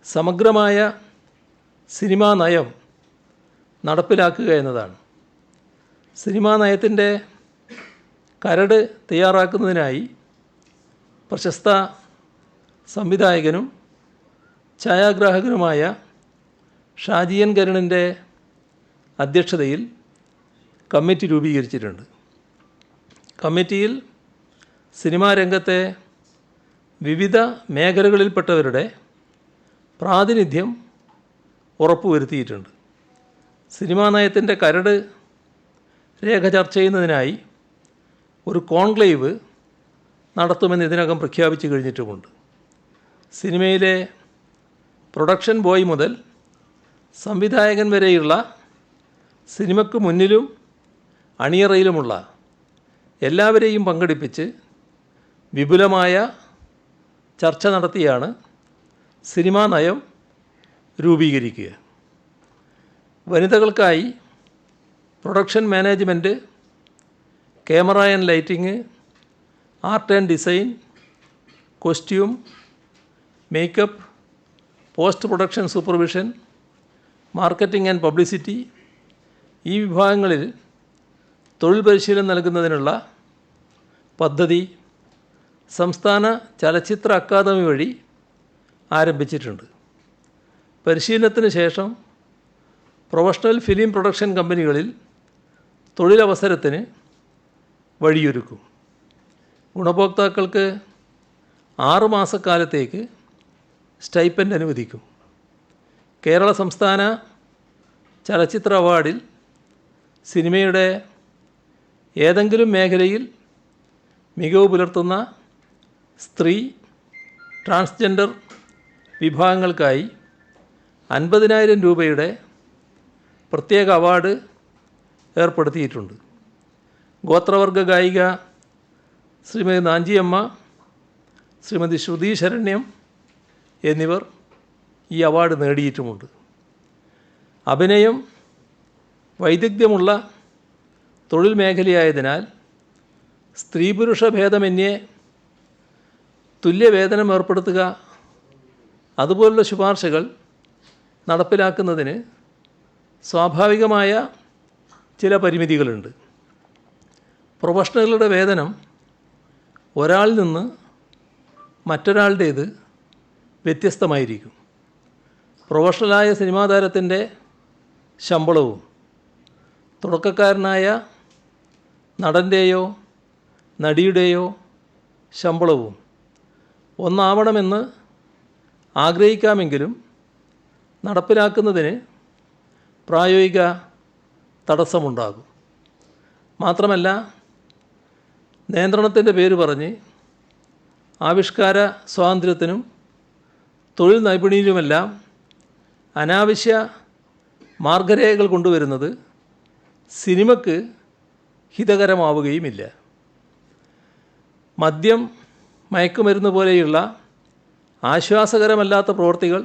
[SPEAKER 1] സമഗ്രമായ സിനിമാ നയം നടപ്പിലാക്കുക എന്നതാണ്. സിനിമാ നയത്തിൻ്റെ കരട് തയ്യാറാക്കുന്നതിനായി പ്രശസ്ത സംവിധായകനും ഛായാഗ്രാഹകനുമായ ഷാജി എൻ കരുണിൻ്റെ അധ്യക്ഷതയിൽ കമ്മിറ്റി രൂപീകരിച്ചിട്ടുണ്ട്. കമ്മിറ്റിയിൽ സിനിമാ രംഗത്തെ വിവിധ മേഖലകളിൽപ്പെട്ടവരുടെ പ്രാതിനിധ്യം ഉറപ്പുവരുത്തിയിട്ടുണ്ട്. സിനിമാ നയത്തിൻ്റെ കരട് രേഖ ചർച്ച ചെയ്യുന്നതിനായി ഒരു കോൺക്ലേവ് നടത്തുമെന്ന് ഇതിനകം പ്രഖ്യാപിച്ചു കഴിഞ്ഞിട്ടുമുണ്ട്. സിനിമയിലെ പ്രൊഡക്ഷൻ ബോയ് മുതൽ സംവിധായകൻ വരെയുള്ള സിനിമയ്ക്ക് മുന്നിലും അണിയറയിലുമുള്ള എല്ലാവരെയും പങ്കെടുപ്പിച്ച് വിപുലമായ ചർച്ച നടത്തിയാണ് സിനിമാ നയം രൂപീകരിക്കുക. വനിതകൾക്കായി production management, camera and lighting, art and design, costume, makeup, post production supervision, marketing and publicity ഈ വിഭാഗങ്ങളിൽ തൊഴിൽ പരിശീലനം നൽകുന്നതിനുള്ള പദ്ധതി സംസ്ഥാന ചലച്ചിത്ര അക്കാദമി വഴി ആരംഭിച്ചിട്ടുണ്ട്. പരിശീലനത്തിന് ശേഷം പ്രൊഫഷണൽ ഫിലിം പ്രൊഡക്ഷൻ കമ്പനികളിൽ തൊഴിലവസരത്തിന് വഴിയൊരുക്കും. ഗുണഭോക്താക്കൾക്ക് 6 മാസക്കാലത്തേക്ക് സ്റ്റൈപ്പൻഡ് അനുവദിക്കും. കേരള സംസ്ഥാന ചലച്ചിത്ര അവാർഡിൽ സിനിമയുടെ ഏതെങ്കിലും മേഖലയിൽ മികവ് പുലർത്തുന്ന സ്ത്രീ, ട്രാൻസ്ജെൻഡർ വിഭാഗങ്ങൾക്കായി 50,000 രൂപയുടെ പ്രത്യേക അവാർഡ് ഏർപ്പെടുത്തിയിട്ടുണ്ട്. ഗോത്രവർഗ ഗായിക ശ്രീമതി നാഞ്ചിയമ്മ, ശ്രീമതി ശ്രുതി ശരണ്യം എന്നിവർ ഈ അവാർഡ് നേടിയിട്ടുമുണ്ട്. അഭിനയം, വൈദഗ്ധ്യമുള്ള തൊഴിൽ മേഖലയായതിനാൽ സ്ത്രീ പുരുഷ ഭേദമന്യേ തുല്യവേതനം ഏർപ്പെടുത്തുക അതുപോലുള്ള ശുപാർശകൾ നടപ്പിലാക്കുന്നതിന് സ്വാഭാവികമായ ചില പരിമിതികളുണ്ട്. പ്രൊഫഷണലുകളുടെ വേതനം ഒരാളിൽ നിന്ന് മറ്റൊരാളുടേത് വ്യത്യസ്തമായിരിക്കും. പ്രൊഫഷണലായ സിനിമാ താരത്തിൻ്റെ ശമ്പളവും തുടക്കക്കാരനായ നടൻ്റെയോ നടിയുടെയോ ശമ്പളവും ഒന്നാവണമെന്ന് ആഗ്രഹിക്കാമെങ്കിലും നടപ്പിലാക്കുന്നതിന് പ്രായോഗിക തടസ്സമുണ്ടാകും. മാത്രമല്ല, നിയന്ത്രണത്തിൻ്റെ പേര് പറഞ്ഞ് ആവിഷ്കാര സ്വാതന്ത്ര്യത്തിനും തൊഴിൽ നൈപുണ്യത്തിനുമെല്ലാം അനാവശ്യ മാർഗരേഖകൾ കൊണ്ടുവരുന്നത് സിനിമയ്ക്ക് ഹിതകരമാവുകയുമില്ല. മദ്യം, മയക്കുമരുന്ന് പോലെയുള്ള ആശ്വാസകരമല്ലാത്ത പ്രവൃത്തികൾ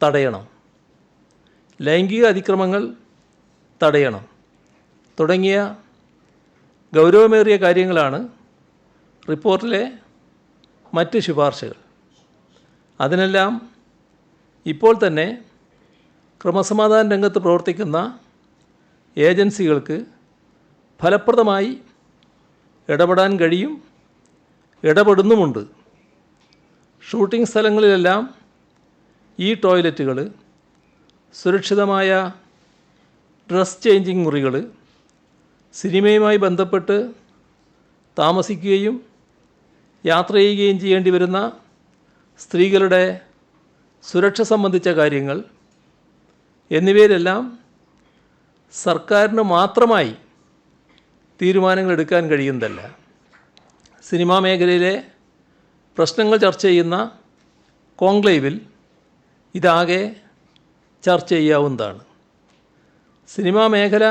[SPEAKER 1] തടയണം, ലൈംഗിക അതിക്രമങ്ങൾ തടയണം തുടങ്ങിയ ഗൗരവമേറിയ കാര്യങ്ങളാണ് റിപ്പോർട്ടിലെ മറ്റ് ശുപാർശകൾ. അതിനെല്ലാം ഇപ്പോൾ തന്നെ ക്രമസമാധാന രംഗത്ത് പ്രവർത്തിക്കുന്ന ഏജൻസികൾക്ക് ഫലപ്രദമായി ഇടപെടാൻ കഴിയും, ഇടപെടുന്നുമുണ്ട്. ഷൂട്ടിംഗ് സ്ഥലങ്ങളിലെല്ലാം ഈ ടോയ്ലറ്റുകൾ, സുരക്ഷിതമായ ഡ്രസ് ചേഞ്ചിങ് മുറികൾ, സിനിമയുമായി ബന്ധപ്പെട്ട് താമസിക്കുകയും യാത്ര ചെയ്യുകയും ചെയ്യേണ്ടി വരുന്ന സ്ത്രീകളുടെ സുരക്ഷ സംബന്ധിച്ച കാര്യങ്ങൾ എന്നിവയിലെല്ലാം സർക്കാരിന് മാത്രമായി തീരുമാനങ്ങൾ എടുക്കാൻ കഴിയുന്നതല്ല. സിനിമാ മേഖലയിലെ പ്രശ്നങ്ങൾ ചർച്ച ചെയ്യുന്ന കോൺക്ലേവിൽ ഇതാകെ ചർച്ച ചെയ്യാവുന്നതാണ്. സിനിമാ മേഖല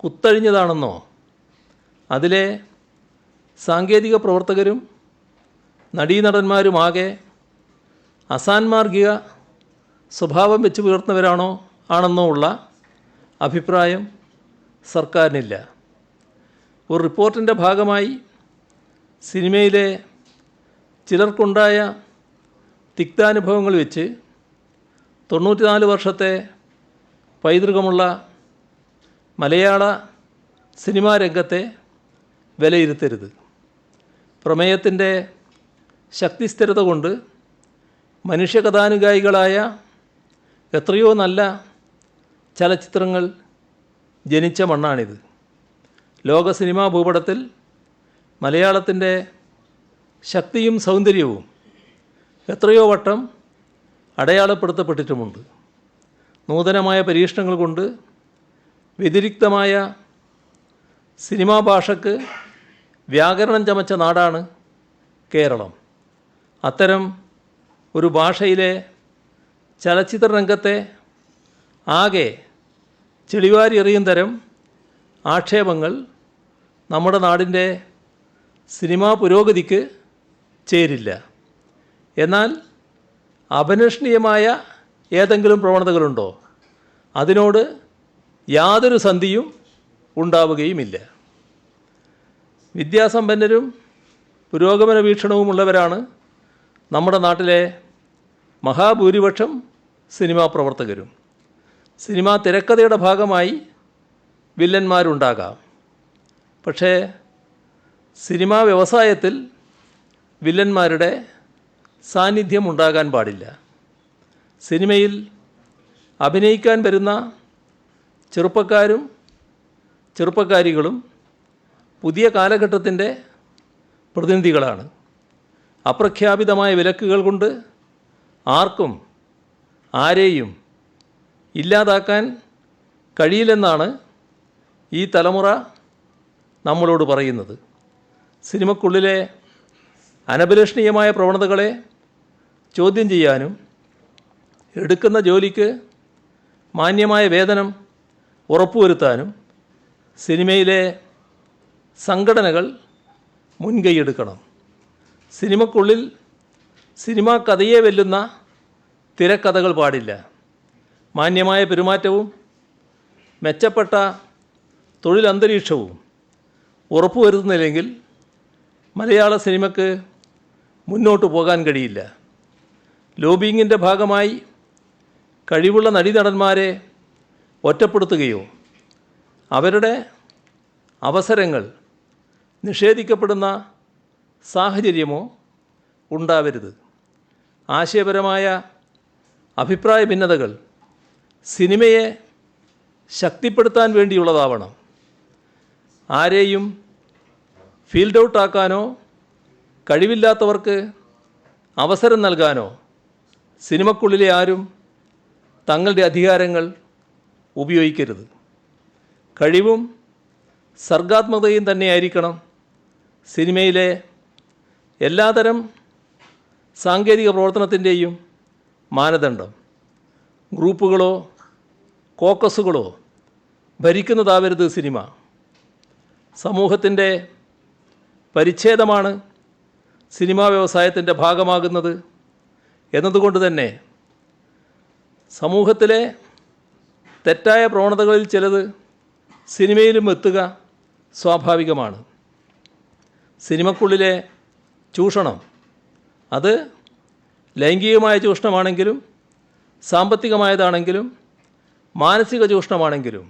[SPEAKER 1] കുത്തഴിഞ്ഞതാണെന്നോ അതിലെ സാങ്കേതിക പ്രവർത്തകരും നടീനടന്മാരുമാകെ അസാൻമാർഗിക സ്വഭാവം വെച്ച് പുലർത്തുന്നവരാണോ ആണെന്നോ ഉള്ള അഭിപ്രായം സർക്കാരിനില്ല. ഒരു റിപ്പോർട്ടിൻ്റെ ഭാഗമായി സിനിമയിലെ ചിലർക്കുണ്ടായ തിക്താനുഭവങ്ങൾ വെച്ച് 94 വർഷത്തെ പൈതൃകമുള്ള മലയാള സിനിമാ രംഗത്തെ വിലയിരുത്തരുത്. പ്രമേയത്തിൻ്റെ ശക്തിസ്ഥിരത കൊണ്ട് മനുഷ്യകഥാനുഗായികളായ എത്രയോ നല്ല ചലച്ചിത്രങ്ങൾ ജനിച്ച മണ്ണാണിത്. ലോക സിനിമാ ഭൂപടത്തിൽ മലയാളത്തിൻ്റെ ശക്തിയും സൗന്ദര്യവും എത്രയോ വട്ടം അടയാളപ്പെടുത്തപ്പെട്ടിട്ടുമുണ്ട്. നൂതനമായ പരീക്ഷണങ്ങൾ കൊണ്ട് വ്യതിരിക്തമായ സിനിമാ ഭാഷയ്ക്ക് വ്യാകരണം ചമച്ച നാടാണ് കേരളം. അത്തരം ഒരു ഭാഷയിലെ ചലച്ചിത്ര രംഗത്തെ ആകെ ചെളിവാരി എറിയും തരം ആക്ഷേപങ്ങൾ നമ്മുടെ നാടിൻ്റെ സിനിമാ പുരോഗതിക്ക് ചേരില്ല. എന്നാൽ അപലഷണീയമായ ഏതെങ്കിലും പ്രവണതകളുണ്ടോ? അതിനോട് യാതൊരു സന്ധിയും ഉണ്ടാവുകയുമില്ല. വിദ്യാസമ്പന്നരും പുരോഗമന വീക്ഷണവുമുള്ളവരാണ് നമ്മുടെ നാട്ടിലെ മഹാഭൂരിപക്ഷം സിനിമാ പ്രവർത്തകരും. സിനിമാ തിരക്കഥയുടെ ഭാഗമായി വില്ലന്മാരുണ്ടാകാം. പക്ഷേ സിനിമാ വ്യവസായത്തിൽ വില്ലന്മാരുടെ സാന്നിധ്യം ഉണ്ടാകാൻ പാടില്ല. സിനിമയിൽ അഭിനയിക്കാൻ വരുന്ന ചെറുപ്പക്കാരും ചെറുപ്പക്കാരികളും പുതിയ കാലഘട്ടത്തിൻ്റെ പ്രതിനിധികളാണ്. അപ്രഖ്യാപിതമായ വിലക്കുകൾ കൊണ്ട് ആർക്കും ആരെയും ഇല്ലാതാക്കാൻ കഴിയില്ലെന്നാണ് ഈ തലമുറ നമ്മളോട് പറയുന്നത്. സിനിമയ്ക്കുള്ളിലെ അനഭിലഷണീയമായ പ്രവണതകളെ ചോദ്യം ചെയ്യാനും എടുക്കുന്ന ജോലിക്ക് മാന്യമായ വേതനം ഉറപ്പുവരുത്താനും സിനിമയിലെ സംഘടനകൾ മുൻകൈയെടുക്കണം. സിനിമയ്ക്കുള്ളിൽ സിനിമാ കഥയെ വെല്ലുന്ന തിരക്കഥകൾ പാടില്ല. മാന്യമായ പെരുമാറ്റവും മെച്ചപ്പെട്ട തൊഴിലന്തരീക്ഷവും ഉറപ്പുവരുത്തുന്നില്ലെങ്കിൽ മലയാള സിനിമയ്ക്ക് മുന്നോട്ട് പോകാൻ കഴിയില്ല. ലോബിയിങ്ങിൻ്റെ ഭാഗമായി കഴിവുള്ള നടീനടന്മാരെ ഒറ്റപ്പെടുത്തുകയോ അവരുടെ അവസരങ്ങൾ നിഷേധിക്കപ്പെടുന്ന സാഹചര്യമോ ഉണ്ടാവരുത്. ആശയപരമായ അഭിപ്രായ ഭിന്നതകൾ സിനിമയെ ശക്തിപ്പെടുത്താൻ വേണ്ടിയുള്ളതാവണം. ആരെയും ഫീൽഡ് ഔട്ടാക്കാനോ കഴിവില്ലാത്തവർക്ക് അവസരം നൽകാനോ സിനിമക്കുള്ളിലെ ആരും തങ്ങളുടെ അധികാരങ്ങൾ ഉപയോഗിക്കരുത്. കഴിവും സർഗാത്മകതയും തന്നെയായിരിക്കണം സിനിമയിലെ എല്ലാതരം സാങ്കേതിക പ്രവർത്തനത്തിൻ്റെയും മാനദണ്ഡം. ഗ്രൂപ്പുകളോ കോക്കസുകളോ ഭരിക്കുന്നതാവരുത് സിനിമ. സമൂഹത്തിൻ്റെ പരിച്ഛേദമാണ് സിനിമാ വ്യവസായത്തിൻ്റെ ഭാഗമാകുന്നത് എന്നതുകൊണ്ട് തന്നെ സമൂഹത്തിലെ തെറ്റായ പ്രവണതകളിൽ ചിലത് സിനിമയിലും എത്തുക സ്വാഭാവികമാണ്. സിനിമക്കുള്ളിലെ ചൂഷണം അത് ലൈംഗികമായ ചൂഷണമാണെങ്കിലും സാമ്പത്തികമായതാണെങ്കിലും മാനസിക ചൂഷണമാണെങ്കിലും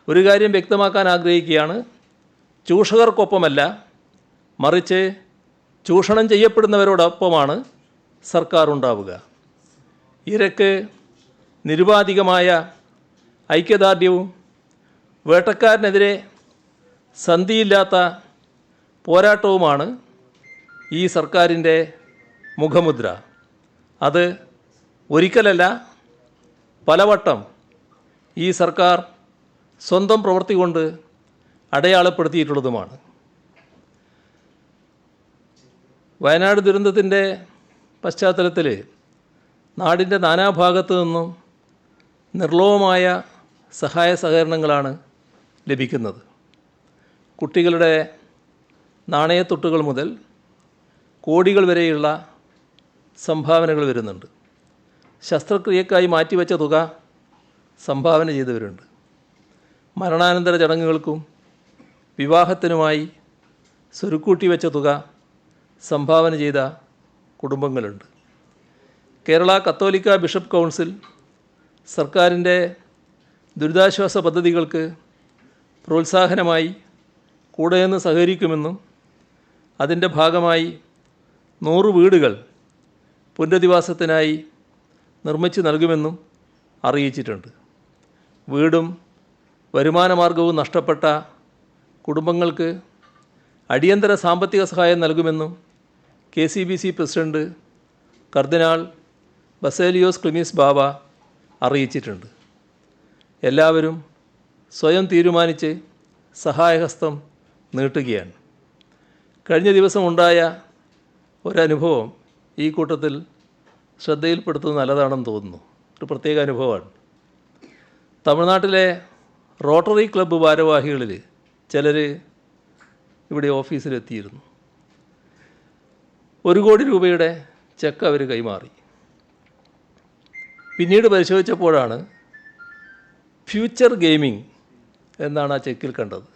[SPEAKER 1] ഒരു കാര്യം വ്യക്തമാക്കാൻ ആഗ്രഹിക്കുകയാണ്. ചൂഷകർക്കൊപ്പമല്ല, മറിച്ച് ചൂഷണം ചെയ്യപ്പെടുന്നവരോടൊപ്പമാണ് സർക്കാർ ഉണ്ടാവുക. ഇരക്ക് നിരുപാധികമായ ഐക്യദാർഢ്യവും വേട്ടക്കാരനെതിരെ സന്ധിയില്ലാത്ത പോരാട്ടവുമാണ് ഈ സർക്കാരിൻ്റെ മുഖമുദ്ര. അത് ഒരിക്കലല്ല പലവട്ടം ഈ സർക്കാർ സ്വന്തം പ്രവൃത്തി കൊണ്ട് അടയാളപ്പെടുത്തിയിട്ടുള്ളതുമാണ്. വയനാട് ദുരന്തത്തിൻ്റെ പശ്ചാത്തലത്തിൽ നാടിൻ്റെ നാനാഭാഗത്തു നിന്നും നിർലോഭമായ സഹായ സഹകരണങ്ങളാണ് ലഭിക്കുന്നത്. കുട്ടികളുടെ നാണയത്തുട്ടുകൾ മുതൽ കോടികൾ വരെയുള്ള സംഭാവനകൾ വരുന്നുണ്ട്. ശസ്ത്രക്രിയക്കായി മാറ്റിവെച്ച തുക സംഭാവന ചെയ്തവരുണ്ട്. മരണാനന്തര ചടങ്ങുകൾക്കും വിവാഹത്തിനുമായി സ്വരുക്കൂട്ടി വെച്ച തുക സംഭാവന ചെയ്ത കുടുംബങ്ങളുണ്ട്. കേരള കത്തോലിക്ക ബിഷപ്പ് കൗൺസിൽ സർക്കാരിൻ്റെ ദുരിതാശ്വാസ പദ്ധതികൾക്ക് പ്രോത്സാഹനമായി കൂടെ നിന്ന് സഹകരിക്കുമെന്നും അതിൻ്റെ ഭാഗമായി 100 വീടുകൾ പുനരധിവാസത്തിനായി നിർമ്മിച്ചു നൽകുമെന്നും അറിയിച്ചിട്ടുണ്ട്. വീടും വരുമാനമാർഗവും നഷ്ടപ്പെട്ട കുടുംബങ്ങൾക്ക് അടിയന്തര സാമ്പത്തിക സഹായം നൽകുമെന്നും KCBC പ്രസിഡന്റ് കർദിനാൾ ബസേലിയോസ് ക്ലിമീസ് ബാവ അറിയിച്ചിട്ടുണ്ട്. എല്ലാവരും സ്വയം തീരുമാനിച്ച് സഹായഹസ്തം നീട്ടുകയാണ്. കഴിഞ്ഞ ദിവസം ഉണ്ടായ ഒരനുഭവം ഈ കൂട്ടത്തിൽ ശ്രദ്ധയിൽപ്പെടുത്തുന്നത് നല്ലതാണെന്ന് തോന്നുന്നു. ഒരു പ്രത്യേക അനുഭവമാണ്. തമിഴ്നാട്ടിലെ റോട്ടറി ക്ലബ്ബ് ഭാരവാഹികളിൽ ചിലർ ഇവിടെ ഓഫീസിലെത്തിയിരുന്നു. 1 കോടി രൂപയുടെ ചെക്ക് അവർ കൈമാറി. പിന്നീട് പരിശോധിച്ചപ്പോഴാണ് ഫ്യൂച്ചർ ഗെയിമിംഗ് എന്നാണ് ആ ചെക്കിൽ കണ്ടത്.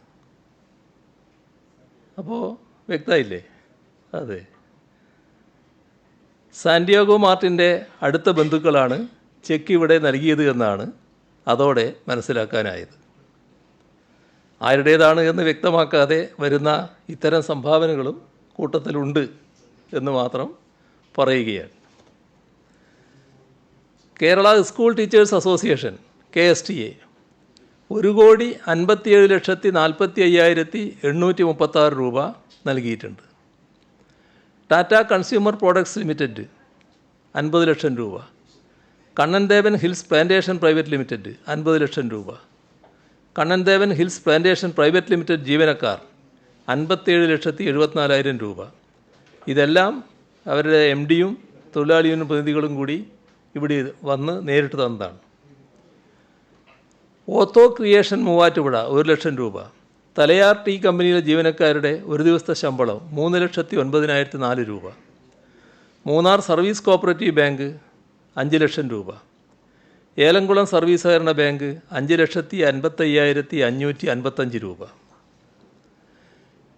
[SPEAKER 1] അപ്പോൾ വ്യക്തമായില്ലേ? അതെ, സാന്റിയാഗോ മാർട്ടിൻ്റെ അടുത്ത ബന്ധുക്കളാണ് ചെക്ക് ഇവിടെ നൽകിയത് എന്നാണ് അതോടെ മനസ്സിലാക്കാനായത്. ആരുടേതാണ് എന്ന് വ്യക്തമാക്കാതെ വരുന്ന ഇത്തരം സംഭാവനകളും കൂട്ടത്തിലുണ്ട് എന്ന് മാത്രം പറയുകയാണ്. Kerala school teachers association KSTA 1,57,45,836 രൂപ നൽകിയിട്ടുണ്ട്. ടാറ്റ കൺസ്യൂമർ പ്രോഡക്ട്സ് ലിമിറ്റഡ് 50 ലക്ഷം രൂപ, Kannan Devan hills plantation private limited 50 ലക്ഷം രൂപ, Kannan Devan hills plantation private limited ജീവനക്കാർ 57,74,000 രൂപ. ഇതെല്ലാം അവരുടെ MDയും തൊഴിലാളി യൂണിയൻ പ്രതിനിധികളും കൂടി ഇവിടെ വന്ന് നേരിട്ട് തന്നതാണ്. ഓത്തോ ക്രിയേഷൻ മൂവാറ്റുപുഴ 1 ലക്ഷം രൂപ. തലയാർ ടീ കമ്പനിയിലെ ജീവനക്കാരുടെ ഒരു ദിവസത്തെ ശമ്പളം 3,09,004 രൂപ. Munnar service cooperative bank 5 lakh രൂപ. ഏലംകുളം സർവീസ് സഹകരണ ബാങ്ക് 5,55,555 രൂപ.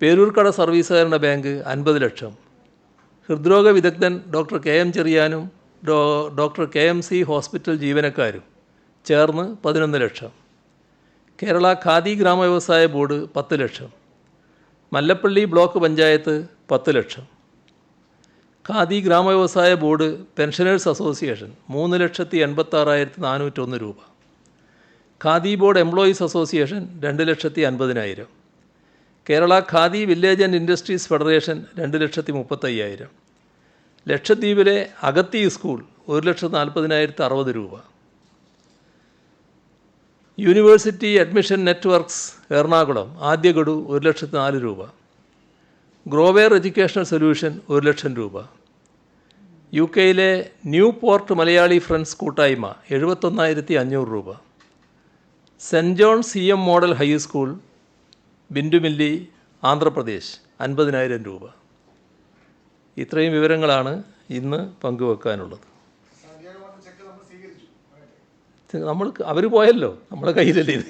[SPEAKER 1] പേരൂർക്കട സർവീസ് സഹകരണ ബാങ്ക് 50 ലക്ഷം. ഹൃദ്രോഗ വിദഗ്ധൻ ഡോക്ടർ കെ എം ചെറിയാനും doctor K M C hospital ജീവനക്കാരും ചേർന്ന് 11 ലക്ഷം. കേരള ഖാദി ഗ്രാമവ്യവസായ ബോർഡ് 10 ലക്ഷം. മല്ലപ്പള്ളി ബ്ലോക്ക് പഞ്ചായത്ത് 10 ലക്ഷം. ഖാദി ഗ്രാമവ്യവസായ ബോർഡ് പെൻഷനേഴ്സ് അസോസിയേഷൻ 3,86,401 രൂപ. Khadi board employees association 2,50,000. Kerala khadi village and industries federation 2,35,000. ലക്ഷദ്വീപിലെ അഗത്തി സ്കൂൾ 1,40,60 രൂപ. യൂണിവേഴ്സിറ്റി അഡ്മിഷൻ നെറ്റ്വർക്ക്സ് എറണാകുളം ആദ്യ ഗഡു 1,04,000 രൂപ. ഗ്രോവെയർ എഡ്യൂക്കേഷണൽ സൊല്യൂഷൻ 1,00,000 രൂപ. യു കെയിലെ ന്യൂ പോർട്ട് മലയാളി ഫ്രണ്ട്സ് കൂട്ടായ്മ 71,500 രൂപ. Saint John CM model high school Bindumilli Andhra Pradesh 50,000 രൂപ. ഇത്രയും വിവരങ്ങളാണ് ഇന്ന് പങ്കുവെക്കാനുള്ളത്. അവർ പോയല്ലോ, നമ്മുടെ കയ്യിലല്ലേ ഇത്.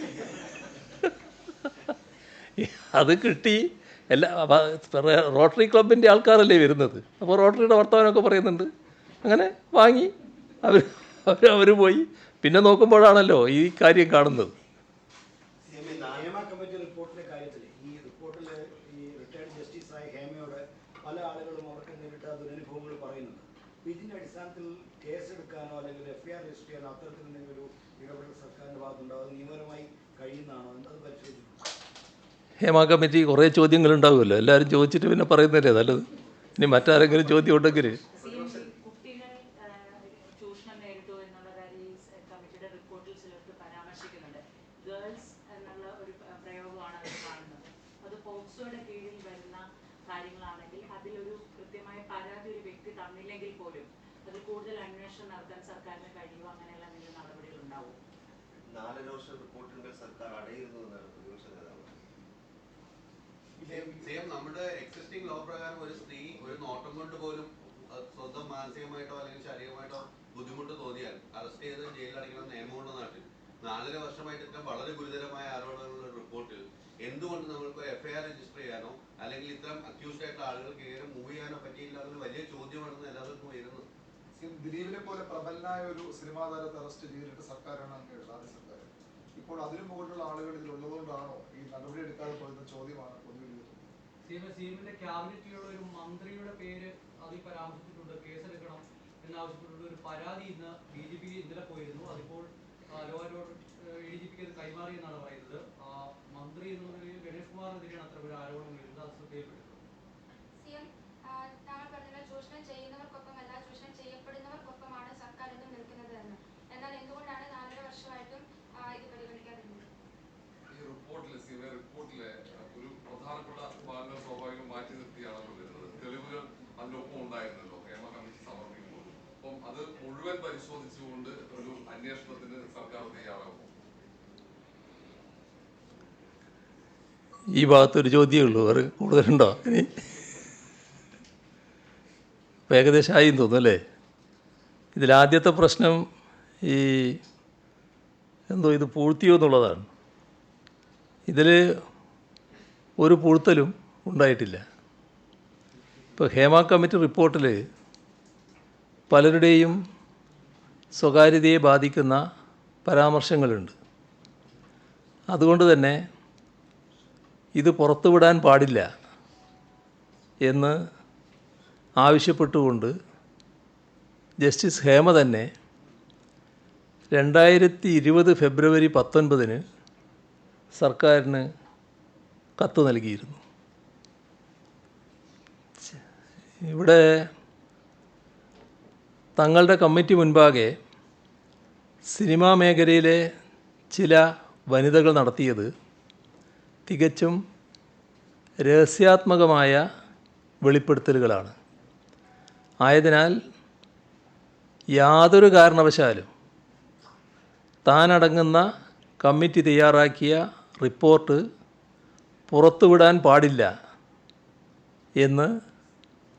[SPEAKER 1] അത് കിട്ടി. റോട്ടറി ക്ലബിൻ്റെ ആൾക്കാരല്ലേ വരുന്നത്, അപ്പോൾ റോട്ടറിയുടെ വർത്തമാനമൊക്കെ പറയുന്നുണ്ട്. അങ്ങനെ വാങ്ങി അവർ പോയി. പിന്നെ നോക്കുമ്പോഴാണല്ലോ ഈ കാര്യം കാണുന്നത്.
[SPEAKER 2] പല ആളുകളും അവർക്ക് നേരിട്ട ദുരനുഭവങ്ങൾ പറയുന്നുണ്ട്. ഇതിൻ്റെ അടിസ്ഥാനത്തിൽ കേസെടുക്കാനോ അല്ലെങ്കിൽ FIR രജിസ്റ്റർ ചെയ്യാനോ അത്തരത്തിൽ എന്തെങ്കിലും ഇടപെടൽ സർക്കാരിൻ്റെ ഭാഗത്തുണ്ടോ? അത് നിയമപരമായി കഴിയുന്നതാണോ? അത് പരിശോധിച്ചു.
[SPEAKER 1] ഹേമ കമ്മിറ്റി കുറേ ചോദ്യങ്ങളുണ്ടാവുമല്ലോ, എല്ലാവരും ചോദിച്ചിട്ട് പിന്നെ പറയുന്നതല്ലേ നല്ലത്. ഇനി മറ്റാരെങ്കിലും ചോദ്യം ഉണ്ടെങ്കിൽ
[SPEAKER 3] കാര്യങ്ങളാണെങ്കിൽ അതിലൊരു കൃത്യമായ പരാതി ഒരു വ്യക്തി തന്നില്ലെങ്കിൽ പോലും അതിൽ കൂടുതൽ അന്വേഷണം നടത്താൻ സർക്കാരിന് കഴിയുമോ? അങ്ങനെയുള്ള എന്തെങ്കിലും നടപടികൾ ഉണ്ടാവും?
[SPEAKER 4] 4 വർഷ റിപ്പോർട്ടിന്റെ സർക്കാർ അടയിരുന്നു എന്നാണ് പ്രതിപക്ഷ നേതാവ്. നമ്മുടെ എക്സിസ്റ്റിംഗ് ലോ പ്രകാരം ഒരു സ്ത്രീ ഒരു നോട്ടം കൊണ്ട് പോലും സ്വന്തം മാനസികമായിട്ടോ അല്ലെങ്കിൽ ശാരീരികമായിട്ടോ ബുദ്ധിമുട്ട് തോന്നിയാൽ അറസ്റ്റ് ചെയ്ത് ജയിലിൽ അടയ്ക്കണം നിയമമുള്ള നാട്ടിൽ 4 വർഷമായിട്ട് ഇത്തരം വളരെ ഗുരുതരമായ ആരോപണങ്ങളുടെ റിപ്പോർട്ടിൽ എന്തുകൊണ്ട് നമ്മൾക്ക് FIR രജിസ്റ്റർ ചെയ്യാനോ അല്ലെങ്കിൽ ഇത്തരം അക്യൂസ്ഡ് ആയിട്ടുള്ള ആളുകൾക്ക് എങ്ങനെ മൂവ് ചെയ്യാനോ പറ്റിയില്ല എന്നത് വലിയ ചോദ്യമാണെന്ന് എല്ലാവർക്കും വരുന്നത്.
[SPEAKER 5] ദിലീപിനെ പോലെ പ്രബലനായ ഒരു സിനിമാ താരത്തെ അറസ്റ്റ് ചെയ്തിട്ട് സർക്കാരാണ് ആദ്യ സർക്കാർ. ഇപ്പോൾ അതിനു മുകളിലുള്ള ആളുകൾ ഇതിലുള്ളതുകൊണ്ടാണോ ഈ നടപടി എടുക്കാതെ പോയിരുന്ന ചോദ്യമാണ് പൊതുവിൽ.
[SPEAKER 6] CMന്റെ ക്യാബിനറ്റിലുള്ള ഒരു മന്ത്രിയുടെ പേര് അതിൽ പരാമർശിച്ചിട്ടുണ്ട്. കേസെടുക്കണം എന്നാവശ്യപ്പെട്ടുള്ള ഒരു പരാതി ഇന്ന് DGP ഇന്നലെ പോയിരുന്നു. അതിപ്പോൾ ലോ ആൻഡ് ഓർഡർ ADGPക്ക് അത് കൈമാറി എന്നാണ് പറയുന്നത്. മന്ത്രി എന്നുള്ള ഗണേഷ് കുമാറിനെതിരെയാണ് അത്ര ഒരു ആരോപണം വരുന്നത്. അത് ശ്രദ്ധയിൽപ്പെടുന്നു.
[SPEAKER 7] താങ്കൾ പറഞ്ഞ ചൂഷണം ചെയ്യുന്നവർക്കൊപ്പമല്ല ചൂഷണം ചെയ്യപ്പെടുന്നവർക്കൊപ്പമാണ് സർക്കാർ എന്നും നിൽക്കുന്നത് എന്ന്. എന്നാൽ എന്തുകൊണ്ടാണ് 4.5 വർഷമായിട്ടും ഇത് പരിഗണിക്കാതിരുന്നത്?
[SPEAKER 8] ഈ റിപ്പോർട്ടിലെ ഒരു പ്രധാനപ്പെട്ട ഭാഗങ്ങൾ സ്വാഭാവികം മാറ്റി നിർത്തിയാണല്ലോ വരുന്നത്. തെളിവുകൾ അതിനൊപ്പം ഉണ്ടായിരുന്നല്ലോ ഹേമ കമ്മിറ്റി സമർപ്പിക്കുമ്പോൾ. അപ്പം അത് മുഴുവൻ പരിശോധിച്ചുകൊണ്ട് ഒരു അന്വേഷണത്തിന് സർക്കാർ തയ്യാറാകും.
[SPEAKER 1] ഈ ഭാഗത്തൊരു ചോദ്യമേ ഉള്ളൂ, വേറെ കൂടുതലുണ്ടോ? ഇനി ഇപ്പം ഏകദേശമായി തോന്നുന്നു അല്ലേ. ഇതിലാദ്യത്തെ പ്രശ്നം ഈ ഇത് പൂഴ്ത്തിയോ എന്നുള്ളതാണ്. ഇതിൽ ഒരു പൂഴ്ത്തലും ഉണ്ടായിട്ടില്ല. ഇപ്പോൾ ഹേമ കമ്മിറ്റി റിപ്പോർട്ടിൽ പലരുടെയും സ്വകാര്യതയെ ബാധിക്കുന്ന പരാമർശങ്ങളുണ്ട്. അതുകൊണ്ട് തന്നെ ഇത് പുറത്തുവിടാൻ പാടില്ല എന്ന് ആവശ്യപ്പെട്ടുകൊണ്ട് ജസ്റ്റിസ് ഹേമ തന്നെ 2020 ഫെബ്രുവരി 19 സർക്കാരിന് കത്ത് നൽകിയിരുന്നു. ഇവിടെ തങ്ങളുടെ കമ്മിറ്റി മുൻപാകെ സിനിമാ മേഖലയിലെ ചില വനിതകൾ നടത്തിയത് തികച്ചും രഹസ്യാത്മകമായ വെളിപ്പെടുത്തലുകളാണ്. ആയതിനാൽ യാതൊരു കാരണവശാലും താനടങ്ങുന്ന കമ്മിറ്റി തയ്യാറാക്കിയ റിപ്പോർട്ട് പുറത്തുവിടാൻ പാടില്ല എന്ന്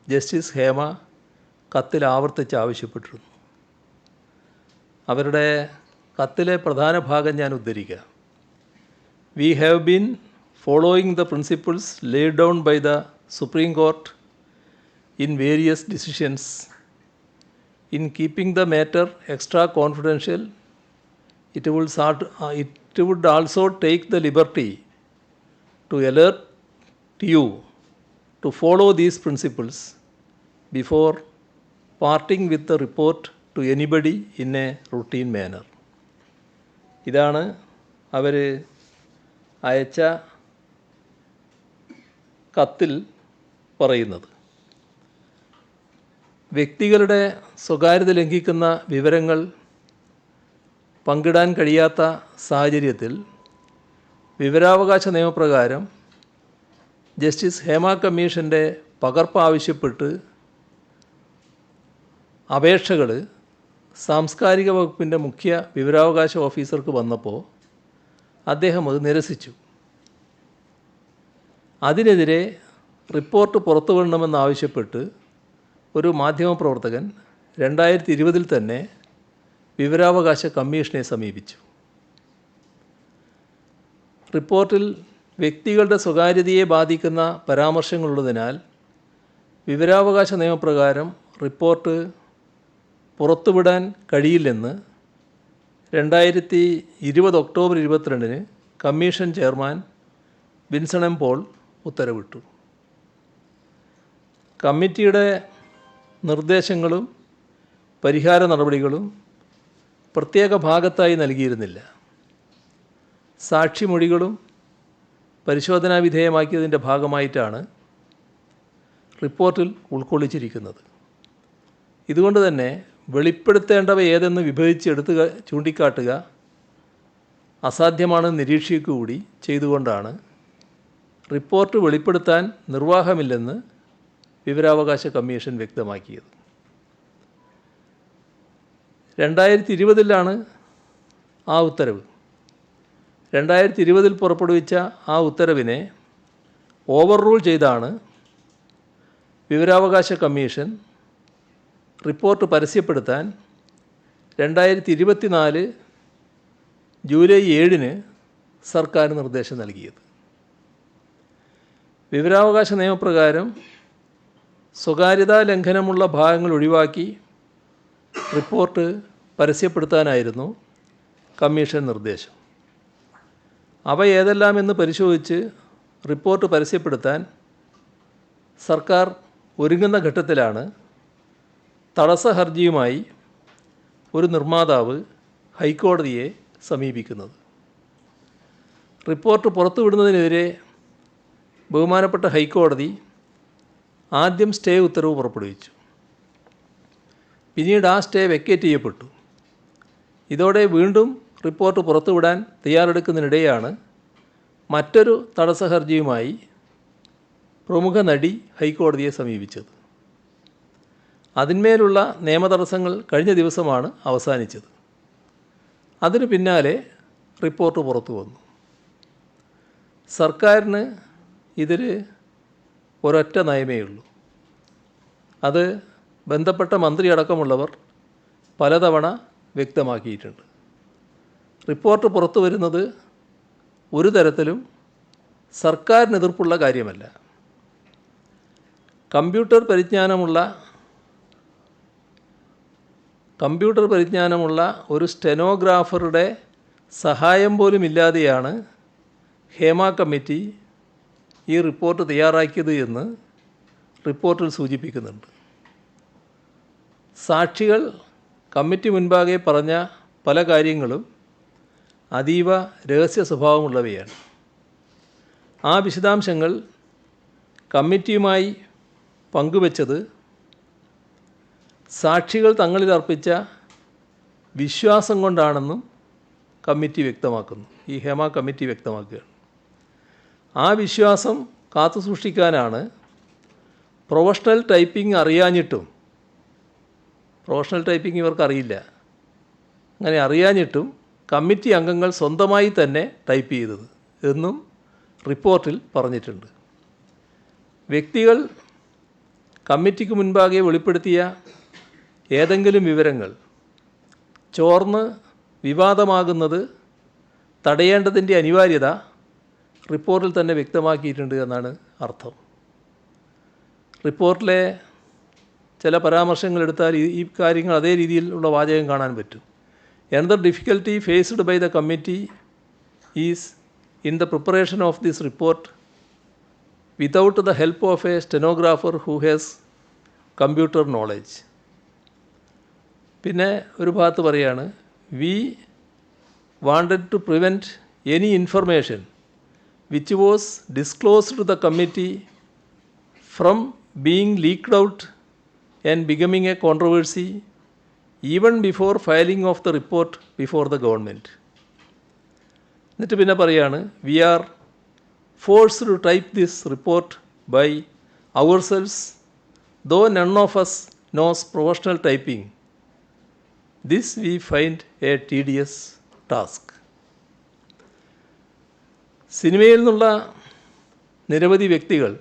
[SPEAKER 1] ജസ്റ്റിസ് ഹേമ കത്തിൽ ആവർത്തിച്ച് ആവശ്യപ്പെട്ടിരുന്നു. അവരുടെ കത്തിലെ പ്രധാന ഭാഗം ഞാൻ ഉദ്ധരിക്കാം. We have been following the principles laid down by the Supreme Court in various decisions. In keeping the matter extra confidential, it would also take the liberty to alert you to follow these principles before parting with the report to anybody in a routine manner. ഇതാണ് അവർ അയച്ച കത്തിൽ പറയുന്നത്. വ്യക്തികളുടെ സ്വകാര്യത ലംഘിക്കുന്ന വിവരങ്ങൾ പങ്കിടാൻ കഴിയാത്ത സാഹചര്യത്തിൽ വിവരാവകാശ നിയമപ്രകാരം ജസ്റ്റിസ് ഹേമ കമ്മീഷൻ്റെ പകർപ്പ് ആവശ്യപ്പെട്ട് അപേക്ഷകൾ സാംസ്കാരിക വകുപ്പിൻ്റെ മുഖ്യ വിവരാവകാശ ഓഫീസർക്ക് വന്നപ്പോൾ അദ്ദേഹം അത് നിരസിച്ചു. അതിനെതിരെ റിപ്പോർട്ട് പുറത്തുവിടണമെന്നാവശ്യപ്പെട്ട് ഒരു മാധ്യമപ്രവർത്തകൻ 2020 തന്നെ വിവരാവകാശ കമ്മീഷനെ സമീപിച്ചു. റിപ്പോർട്ടിൽ വ്യക്തികളുടെ സ്വകാര്യതയെ ബാധിക്കുന്ന പരാമർശങ്ങളുള്ളതിനാൽ വിവരാവകാശ നിയമപ്രകാരം റിപ്പോർട്ട് പുറത്തുവിടാൻ കഴിയില്ലെന്ന് 2020 October 22 commission chairman Vinson M Paul ഉത്തരവിട്ടു. കമ്മിറ്റിയുടെ നിർദ്ദേശങ്ങളും പരിഹാര നടപടികളും പ്രത്യേക ഭാഗത്തായി നൽകിയിരുന്നില്ല. സാക്ഷിമൊഴികളും പരിശോധനാ വിധേയമാക്കിയതിൻ്റെ ഭാഗമായിട്ടാണ് റിപ്പോർട്ടിൽ ഉൾക്കൊള്ളിച്ചിരിക്കുന്നത്. ഇതുകൊണ്ട് തന്നെ വെളിപ്പെടുത്തേണ്ടവ ഏതെന്ന് വിഭജിച്ചെടുത്തുക ചൂണ്ടിക്കാട്ടുക അസാധ്യമാണെന്ന് നിരീക്ഷിക്കുകകൂടി ചെയ്തുകൊണ്ടാണ് റിപ്പോർട്ട് വെളിപ്പെടുത്താൻ നിർവാഹമില്ലെന്ന് വിവരാവകാശ കമ്മീഷൻ വ്യക്തമാക്കിയത്. 2020 ആ ഉത്തരവ്. 2020 പുറപ്പെടുവിച്ച ആ ഉത്തരവിനെ ഓവർ റൂൾ ചെയ്താണ് വിവരാവകാശ കമ്മീഷൻ റിപ്പോർട്ട് പരസ്യപ്പെടുത്താൻ 2024 ജൂലൈ 7 സർക്കാർ നിർദ്ദേശം നൽകിയത്. വിവരാവകാശ നിയമപ്രകാരം സ്വകാര്യതാ ലംഘനമുള്ള ഭാഗങ്ങൾ ഒഴിവാക്കി റിപ്പോർട്ട് പരസ്യപ്പെടുത്താനായിരുന്നു കമ്മീഷൻ നിർദ്ദേശം. അവ ഏതെല്ലാമെന്ന് പരിശോധിച്ച് റിപ്പോർട്ട് പരസ്യപ്പെടുത്താൻ സർക്കാർ ഒരുങ്ങുന്ന ഘട്ടത്തിലാണ് തടസ്സ ഹർജിയുമായി ഒരു നിർമ്മാതാവ് ഹൈക്കോടതിയെ സമീപിക്കുന്നത്. റിപ്പോർട്ട് പുറത്തുവിടുന്നതിനെതിരെ ബഹുമാനപ്പെട്ട ഹൈക്കോടതി ആദ്യം സ്റ്റേ ഉത്തരവ് പുറപ്പെടുവിച്ചു. പിന്നീട് ആ സ്റ്റേ വെക്കേറ്റ് ചെയ്യപ്പെട്ടു. ഇതോടെ വീണ്ടും റിപ്പോർട്ട് പുറത്തുവിടാൻ തയ്യാറെടുക്കുന്നതിനിടെയാണ് മറ്റൊരു തടസ്സ ഹർജിയുമായി പ്രമുഖ നടി ഹൈക്കോടതിയെ സമീപിച്ചത്. അതിന്മേലുള്ള നിയമതടസ്സങ്ങൾ കഴിഞ്ഞ ദിവസമാണ് അവസാനിച്ചത്. അതിനു പിന്നാലെ റിപ്പോർട്ട് പുറത്തു വന്നു. സർക്കാരിന് ഇതിൽ ഒരൊറ്റ നയമേ ഉള്ളൂ. അത് ബന്ധപ്പെട്ട മന്ത്രി അടക്കമുള്ളവർ പലതവണ വ്യക്തമാക്കിയിട്ടുണ്ട്. റിപ്പോർട്ട് പുറത്തു വരുന്നത് ഒരു തരത്തിലും സർക്കാരിന് എതിർപ്പുള്ള കാര്യമല്ല. കമ്പ്യൂട്ടർ പരിജ്ഞാനമുള്ള ഒരു സ്റ്റെനോഗ്രാഫറുടെ സഹായം പോലും ഇല്ലാതെയാണ് ഹേമ കമ്മിറ്റി ഈ റിപ്പോർട്ട് തയ്യാറാക്കിയത് എന്ന് റിപ്പോർട്ടിൽ സൂചിപ്പിക്കുന്നുണ്ട്. സാക്ഷികൾ കമ്മിറ്റി മുൻപാകെ പറഞ്ഞ പല കാര്യങ്ങളും അതീവ രഹസ്യ സ്വഭാവമുള്ളവയാണ്. ആ വിശദാംശങ്ങൾ കമ്മിറ്റിയുമായി പങ്കുവച്ചത് സാക്ഷികൾ തങ്ങളിൽ അർപ്പിച്ച വിശ്വാസം കൊണ്ടാണെന്നും കമ്മിറ്റി വ്യക്തമാക്കുന്നു. ഈ ഹേമ കമ്മിറ്റി വ്യക്തമാക്കുകയാണ്. ആ വിശ്വാസം കാത്തുസൂക്ഷിക്കാനാണ് പ്രൊഫഷണൽ ടൈപ്പിംഗ് അറിയാഞ്ഞിട്ടും, പ്രൊഫഷണൽ ടൈപ്പിംഗ് ഇവർക്കറിയില്ല, അങ്ങനെ അറിയാഞ്ഞിട്ടും കമ്മിറ്റി അംഗങ്ങൾ സ്വന്തമായി തന്നെ ടൈപ്പ് ചെയ്തത് എന്നും റിപ്പോർട്ടിൽ പറഞ്ഞിട്ടുണ്ട്. വ്യക്തികൾ കമ്മിറ്റിക്ക് മുൻപാകെ വെളിപ്പെടുത്തിയ ഏതെങ്കിലും വിവരങ്ങൾ ചോർന്ന് വിവാദമാകുന്നത് തടയേണ്ടതിൻ്റെ അനിവാര്യത റിപ്പോർട്ടിൽ തന്നെ വ്യക്തമാക്കിയിട്ടുണ്ട് എന്നാണ് അർത്ഥം. റിപ്പോർട്ടിലെ ചില പരാമർശങ്ങളെടുത്താൽ ഈ കാര്യങ്ങൾ അതേ രീതിയിലുള്ള വാചകം കാണാൻ പറ്റും. Another difficulty faced by the committee is in the preparation of this report without the help of a stenographer who has computer knowledge. പിന്നെ ഒരു ഭാഗത്ത് പറയാണ്, we wanted to prevent any information which was disclosed to the committee from being leaked out and becoming a controversy even before filing of the report before the government. എന്നിട്ട് പിന്നെ പറയാണ്, we are forced to type this report by ourselves though none of us knows professional typing. This we find a tedious task. സിനിമയിൽ നിന്നുള്ള നിരവധി വ്യക്തികൾ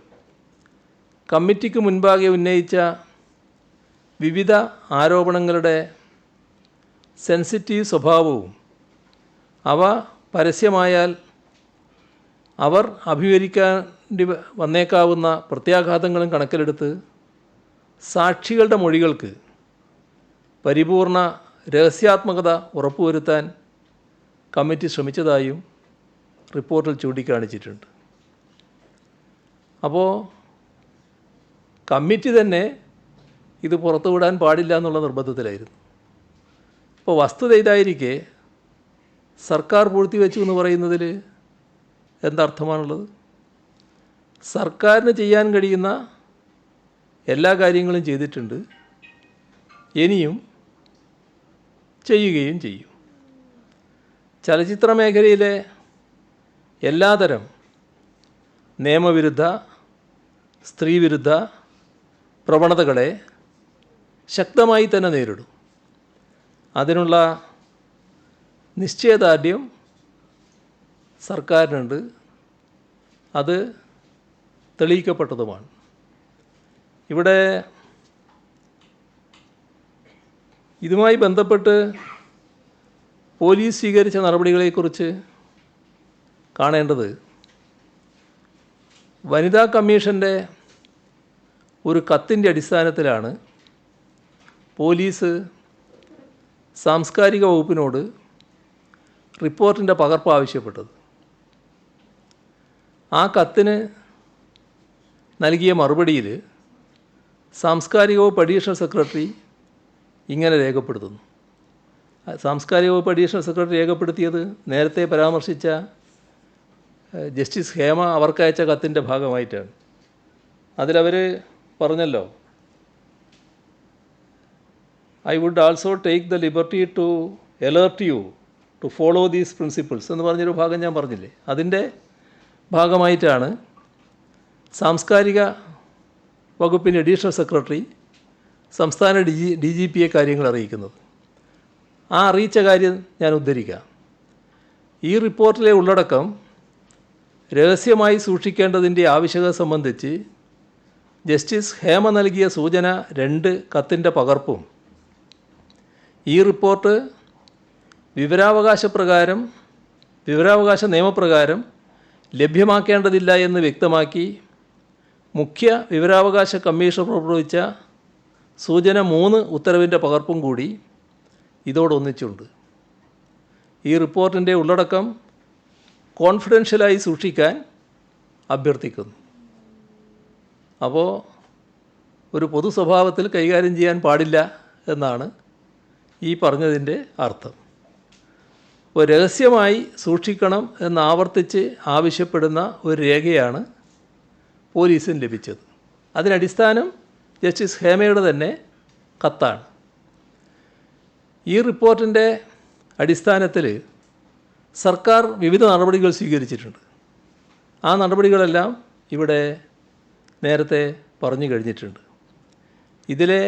[SPEAKER 1] കമ്മിറ്റിക്ക് മുൻപാകെ ഉന്നയിച്ച വിവിധ ആരോപണങ്ങളുടെ സെൻസിറ്റീവ് സ്വഭാവവും അവ പരസ്യമായാൽ അവർ അഭിമുഖീകരിക്കേണ്ടി വന്നേക്കാവുന്ന പ്രത്യാഘാതങ്ങളും കണക്കിലെടുത്ത് സാക്ഷികളുടെ മൊഴികൾക്ക് പരിപൂർണ രഹസ്യാത്മകത ഉറപ്പുവരുത്താൻ കമ്മിറ്റി ശ്രമിച്ചതായും റിപ്പോർട്ടിൽ ചൂണ്ടിക്കാണിച്ചിട്ടുണ്ട്. അപ്പോൾ കമ്മിറ്റി തന്നെ ഇത് പുറത്തുവിടാൻ പാടില്ല എന്നുള്ള നിർബന്ധത്തിലായിരുന്നു. അപ്പോൾ വസ്തുത ഇതായിരിക്കെ സർക്കാർ പൂഴ്ത്തിവെച്ചു എന്ന് പറയുന്നതിൽ എന്തർത്ഥമാണുള്ളത്? സർക്കാരിന് ചെയ്യാൻ കഴിയുന്ന എല്ലാ കാര്യങ്ങളും ചെയ്തിട്ടുണ്ട്, ഇനിയും ചെയ്യുകയും ചെയ്യും. ചലച്ചിത്ര മേഖലയിലെ എല്ലാതരം നിയമവിരുദ്ധ, സ്ത്രീവിരുദ്ധ പ്രവണതകളെ ശക്തമായി തന്നെ നേരിടും. അതിനുള്ള നിശ്ചയദാർഢ്യം സർക്കാരിനുണ്ട്, അത് തെളിയിക്കപ്പെട്ടതുമാണ്. ഇവിടെ ഇതുമായി ബന്ധപ്പെട്ട് പോലീസ് സ്വീകരിച്ച നടപടികളെക്കുറിച്ച് കാണേണ്ടത്, വനിതാ കമ്മീഷൻ്റെ ഒരു കത്തിൻ്റെ അടിസ്ഥാനത്തിലാണ് പോലീസ് സാംസ്കാരിക വകുപ്പിനോട് റിപ്പോർട്ടിൻ്റെ പകർപ്പ് ആവശ്യപ്പെട്ടത്. ആ കത്തിന് നൽകിയ മറുപടിയിൽ സാംസ്കാരിക വകുപ്പ് അഡീഷണൽ സെക്രട്ടറി ഇങ്ങനെ രേഖപ്പെടുത്തുന്നു. സാംസ്കാരിക വകുപ്പ് അഡീഷണൽ സെക്രട്ടറി രേഖപ്പെടുത്തിയത് നേരത്തെ പരാമർശിച്ച ജസ്റ്റിസ് ഹേമ അവർക്കയച്ച കത്തിൻ്റെ ഭാഗമായിട്ടാണ്. അതിലവർ പറഞ്ഞല്ലോ, I would also take the liberty to alert you to follow these principles എന്ന് പറഞ്ഞൊരു ഭാഗം ഞാൻ പറഞ്ഞില്ലേ, അതിൻ്റെ ഭാഗമായിട്ടാണ് സാംസ്കാരിക വകുപ്പിൻ്റെ അഡീഷണൽ സെക്രട്ടറി സംസ്ഥാന ഡി ജി പിയെ കാര്യങ്ങൾ അറിയിക്കുന്നത്. ആ അറിയിച്ച കാര്യം ഞാൻ ഉദ്ധരിക്കാം. ഈ റിപ്പോർട്ടിലെ ഉള്ളടക്കം രഹസ്യമായി സൂക്ഷിക്കേണ്ടതിൻ്റെ ആവശ്യകത സംബന്ധിച്ച് ജസ്റ്റിസ് ഹേമ നൽകിയ സൂചന 2 കത്തിൻ്റെ പകർപ്പും ഈ റിപ്പോർട്ട് വിവരാവകാശ നിയമപ്രകാരം ലഭ്യമാക്കേണ്ടതില്ല എന്ന് വ്യക്തമാക്കി മുഖ്യ വിവരാവകാശ കമ്മീഷൻ പുറപ്പെടുവിച്ച സൂചന 3 ഉത്തരവിൻ്റെ പകർപ്പും കൂടി ഇതോടൊന്നിച്ചുണ്ട്. ഈ റിപ്പോർട്ടിൻ്റെ ഉള്ളടക്കം കോൺഫിഡൻഷ്യലായി സൂക്ഷിക്കാൻ അഭ്യർത്ഥിക്കുന്നു. അപ്പോൾ ഒരു പൊതു സ്വഭാവത്തിൽ കൈകാര്യം ചെയ്യാൻ പാടില്ല എന്നാണ് ഈ പറഞ്ഞതിൻ്റെ അർത്ഥം. അപ്പോൾ രഹസ്യമായി സൂക്ഷിക്കണം എന്നാവർത്തിച്ച് ആവശ്യപ്പെടുന്ന ഒരു രേഖയാണ് പോലീസിന് ലഭിച്ചത്. അതിനടിസ്ഥാനം ജസ്റ്റിസ് ഹേമയുടെ തന്നെ കത്താണ്. ഈ റിപ്പോർട്ടിൻ്റെ അടിസ്ഥാനത്തിൽ സർക്കാർ വിവിധ നടപടികൾ സ്വീകരിച്ചിട്ടുണ്ട്. ആ നടപടികളെല്ലാം ഇവിടെ നേരത്തെ പറഞ്ഞു കഴിഞ്ഞിട്ടുണ്ട്. ഇതിലെ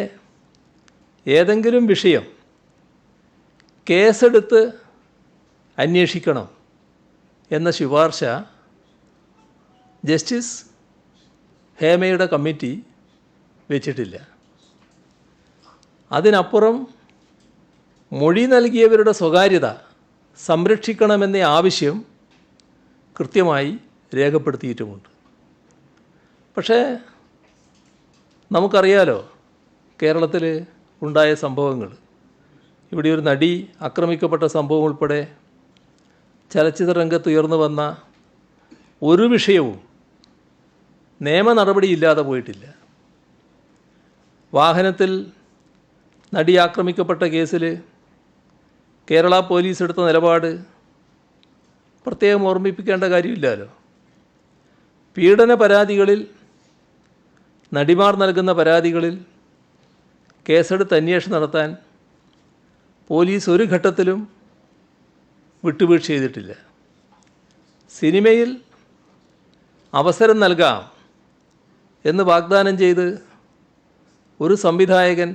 [SPEAKER 1] ഏതെങ്കിലും വിഷയം കേസെടുത്ത് അന്വേഷിക്കണം എന്ന ശുപാർശ ജസ്റ്റിസ് ഹേമയുടെ കമ്മിറ്റി വെച്ചിട്ടില്ല. അതിനപ്പുറം മൊഴി നൽകിയവരുടെ സ്വകാര്യത സംരക്ഷിക്കണമെന്ന ആവശ്യം കൃത്യമായി രേഖപ്പെടുത്തിയിട്ടുമുണ്ട്. പക്ഷേ നമുക്കറിയാലോ കേരളത്തിൽ ഉണ്ടായ സംഭവങ്ങൾ. ഇവിടെ ഒരു നടി ആക്രമിക്കപ്പെട്ട സംഭവം ഉൾപ്പെടെ ചലച്ചിത്ര രംഗത്ത് ഉയർന്നു വന്ന ഒരു വിഷയവും നിയമ നടപടിയില്ലാതെ പോയിട്ടില്ല. വാഹനത്തിൽ നടി ആക്രമിക്കപ്പെട്ട കേസിൽ കേരള പോലീസ് എടുത്ത നിലപാട് പ്രത്യേകം ഓർമ്മിപ്പിക്കേണ്ട കാര്യമില്ലല്ലോ. പീഡന പരാതികളിൽ, നടിമാർ നൽകുന്ന പരാതികളിൽ കേസെടുത്ത് അന്വേഷണം നടത്താൻ പോലീസ് ഒരു ഘട്ടത്തിലും വിട്ടുവീഴ്ച ചെയ്തിട്ടില്ല. സിനിമയിൽ അവസരം നൽകാം എന്ന് വാഗ്ദാനം ചെയ്ത് ഒരു സംവിധായകൻ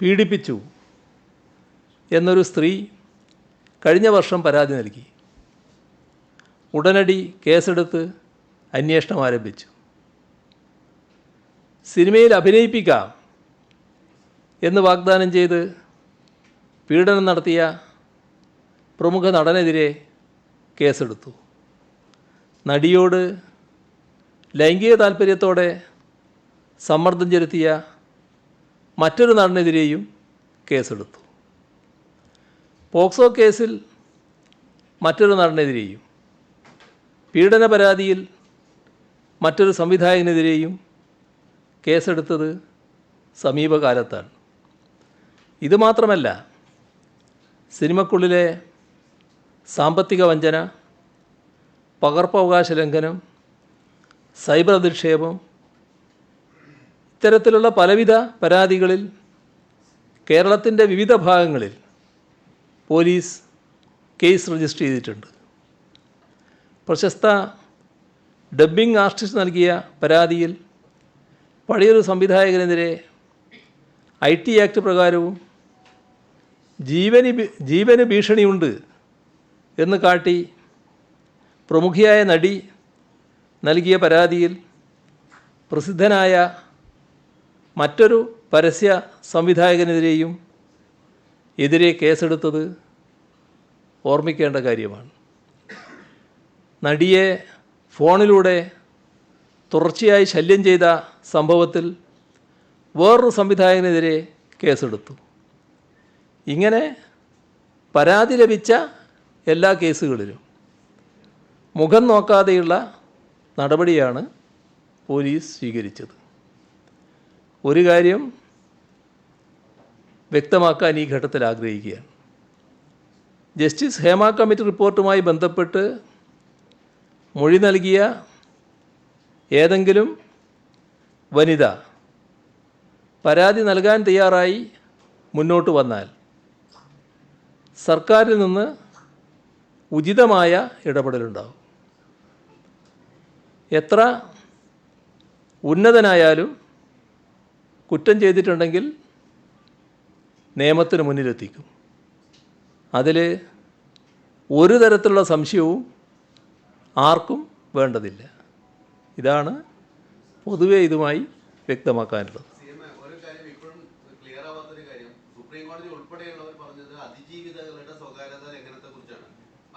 [SPEAKER 1] പീഡിപ്പിച്ചു എന്നൊരു സ്ത്രീ കഴിഞ്ഞ വർഷം പരാതി നൽകി. ഉടനടി കേസെടുത്ത് അന്വേഷണം ആരംഭിച്ചു. സിനിമയിൽ അഭിനയിപ്പിക്കാം എന്ന് വാഗ്ദാനം ചെയ്ത് പീഡനം നടത്തിയ പ്രമുഖ നടനെതിരെ കേസെടുത്തു. നടിയോട് ലൈംഗിക താൽപ്പര്യത്തോടെ സമ്മർദ്ദം ചെലുത്തിയ മറ്റൊരു നടനെതിരെയും കേസെടുത്തു. പോക്സോ കേസിൽ മറ്റൊരു നടനെതിരെയും, പീഡന പരാതിയിൽ മറ്റൊരു സംവിധായകനെതിരെയും കേസെടുത്തത് സമീപകാലത്താണ്. ഇതുമാത്രമല്ല, സിനിമക്കുള്ളിലെ സാമ്പത്തിക വഞ്ചന, പകർപ്പവകാശ ലംഘനം, സൈബർ അധിക്ഷേപം, ഇത്തരത്തിലുള്ള പലവിധ പരാതികളിൽ കേരളത്തിൻ്റെ വിവിധ ഭാഗങ്ങളിൽ പോലീസ് കേസ് രജിസ്റ്റർ ചെയ്തിട്ടുണ്ട്. പ്രശസ്ത ഡബ്ബിംഗ് ആർട്ടിസ്റ്റ് നൽകിയ പരാതിയിൽ പഴയൊരു സംവിധായകനെതിരെ IT ആക്ട് പ്രകാരവും ജീവന് ഭീഷണിയുണ്ട് എന്ന് കാട്ടി പ്രമുഖിയായ നടി നൽകിയ പരാതിയിൽ പ്രസിദ്ധനായ മറ്റൊരു പരസ്യ സംവിധായകനെതിരെയും എതിരെ കേസെടുത്തത് ഓർമ്മിക്കേണ്ട കാര്യമാണ്. നടിയെ ഫോണിലൂടെ തുടർച്ചയായി ശല്യം ചെയ്ത സംഭവത്തിൽ വേറൊരു സംവിധായകനെതിരെ കേസെടുത്തു. ഇങ്ങനെ പരാതി ലഭിച്ച എല്ലാ കേസുകളിലും മുഖം നോക്കാതെയുള്ള നടപടിയാണ് പോലീസ് സ്വീകരിച്ചത്. ഒരു കാര്യം വ്യക്തമാക്കാൻ ഈ ഘട്ടത്തിൽ ആഗ്രഹിക്കുകയാണ്. ജസ്റ്റിസ് ഹേമ കമ്മിറ്റി റിപ്പോർട്ടുമായി ബന്ധപ്പെട്ട് മൊഴി നൽകിയ ഏതെങ്കിലും വനിത പരാതി നൽകാൻ തയ്യാറായി മുന്നോട്ട് വന്നാൽ സർക്കാരിൽ നിന്ന് ഉചിതമായ ഇടപെടലുണ്ടാകും. എത്ര ഉന്നതനായാലും കുറ്റം ചെയ്തിട്ടുണ്ടെങ്കിൽ നിയമത്തിന് മുന്നിലെത്തിക്കും. അതിൽ ഒരു തരത്തിലുള്ള സംശയവും ആർക്കും വേണ്ടതില്ല. ഇതാണ് പൊതുവെ ഇതുമായി വ്യക്തമാക്കാനുള്ളത്.
[SPEAKER 4] ഒരു കാര്യം ഇപ്പോഴും ക്ലിയർ ആവാത്തൊരു കാര്യം, സുപ്രീം കോടതി ഉൾപ്പെടെയുള്ളവർ പറഞ്ഞത് അതിജീവിതകളുടെ സ്വകാര്യത ലംഘനത്തെ കുറിച്ചാണ്.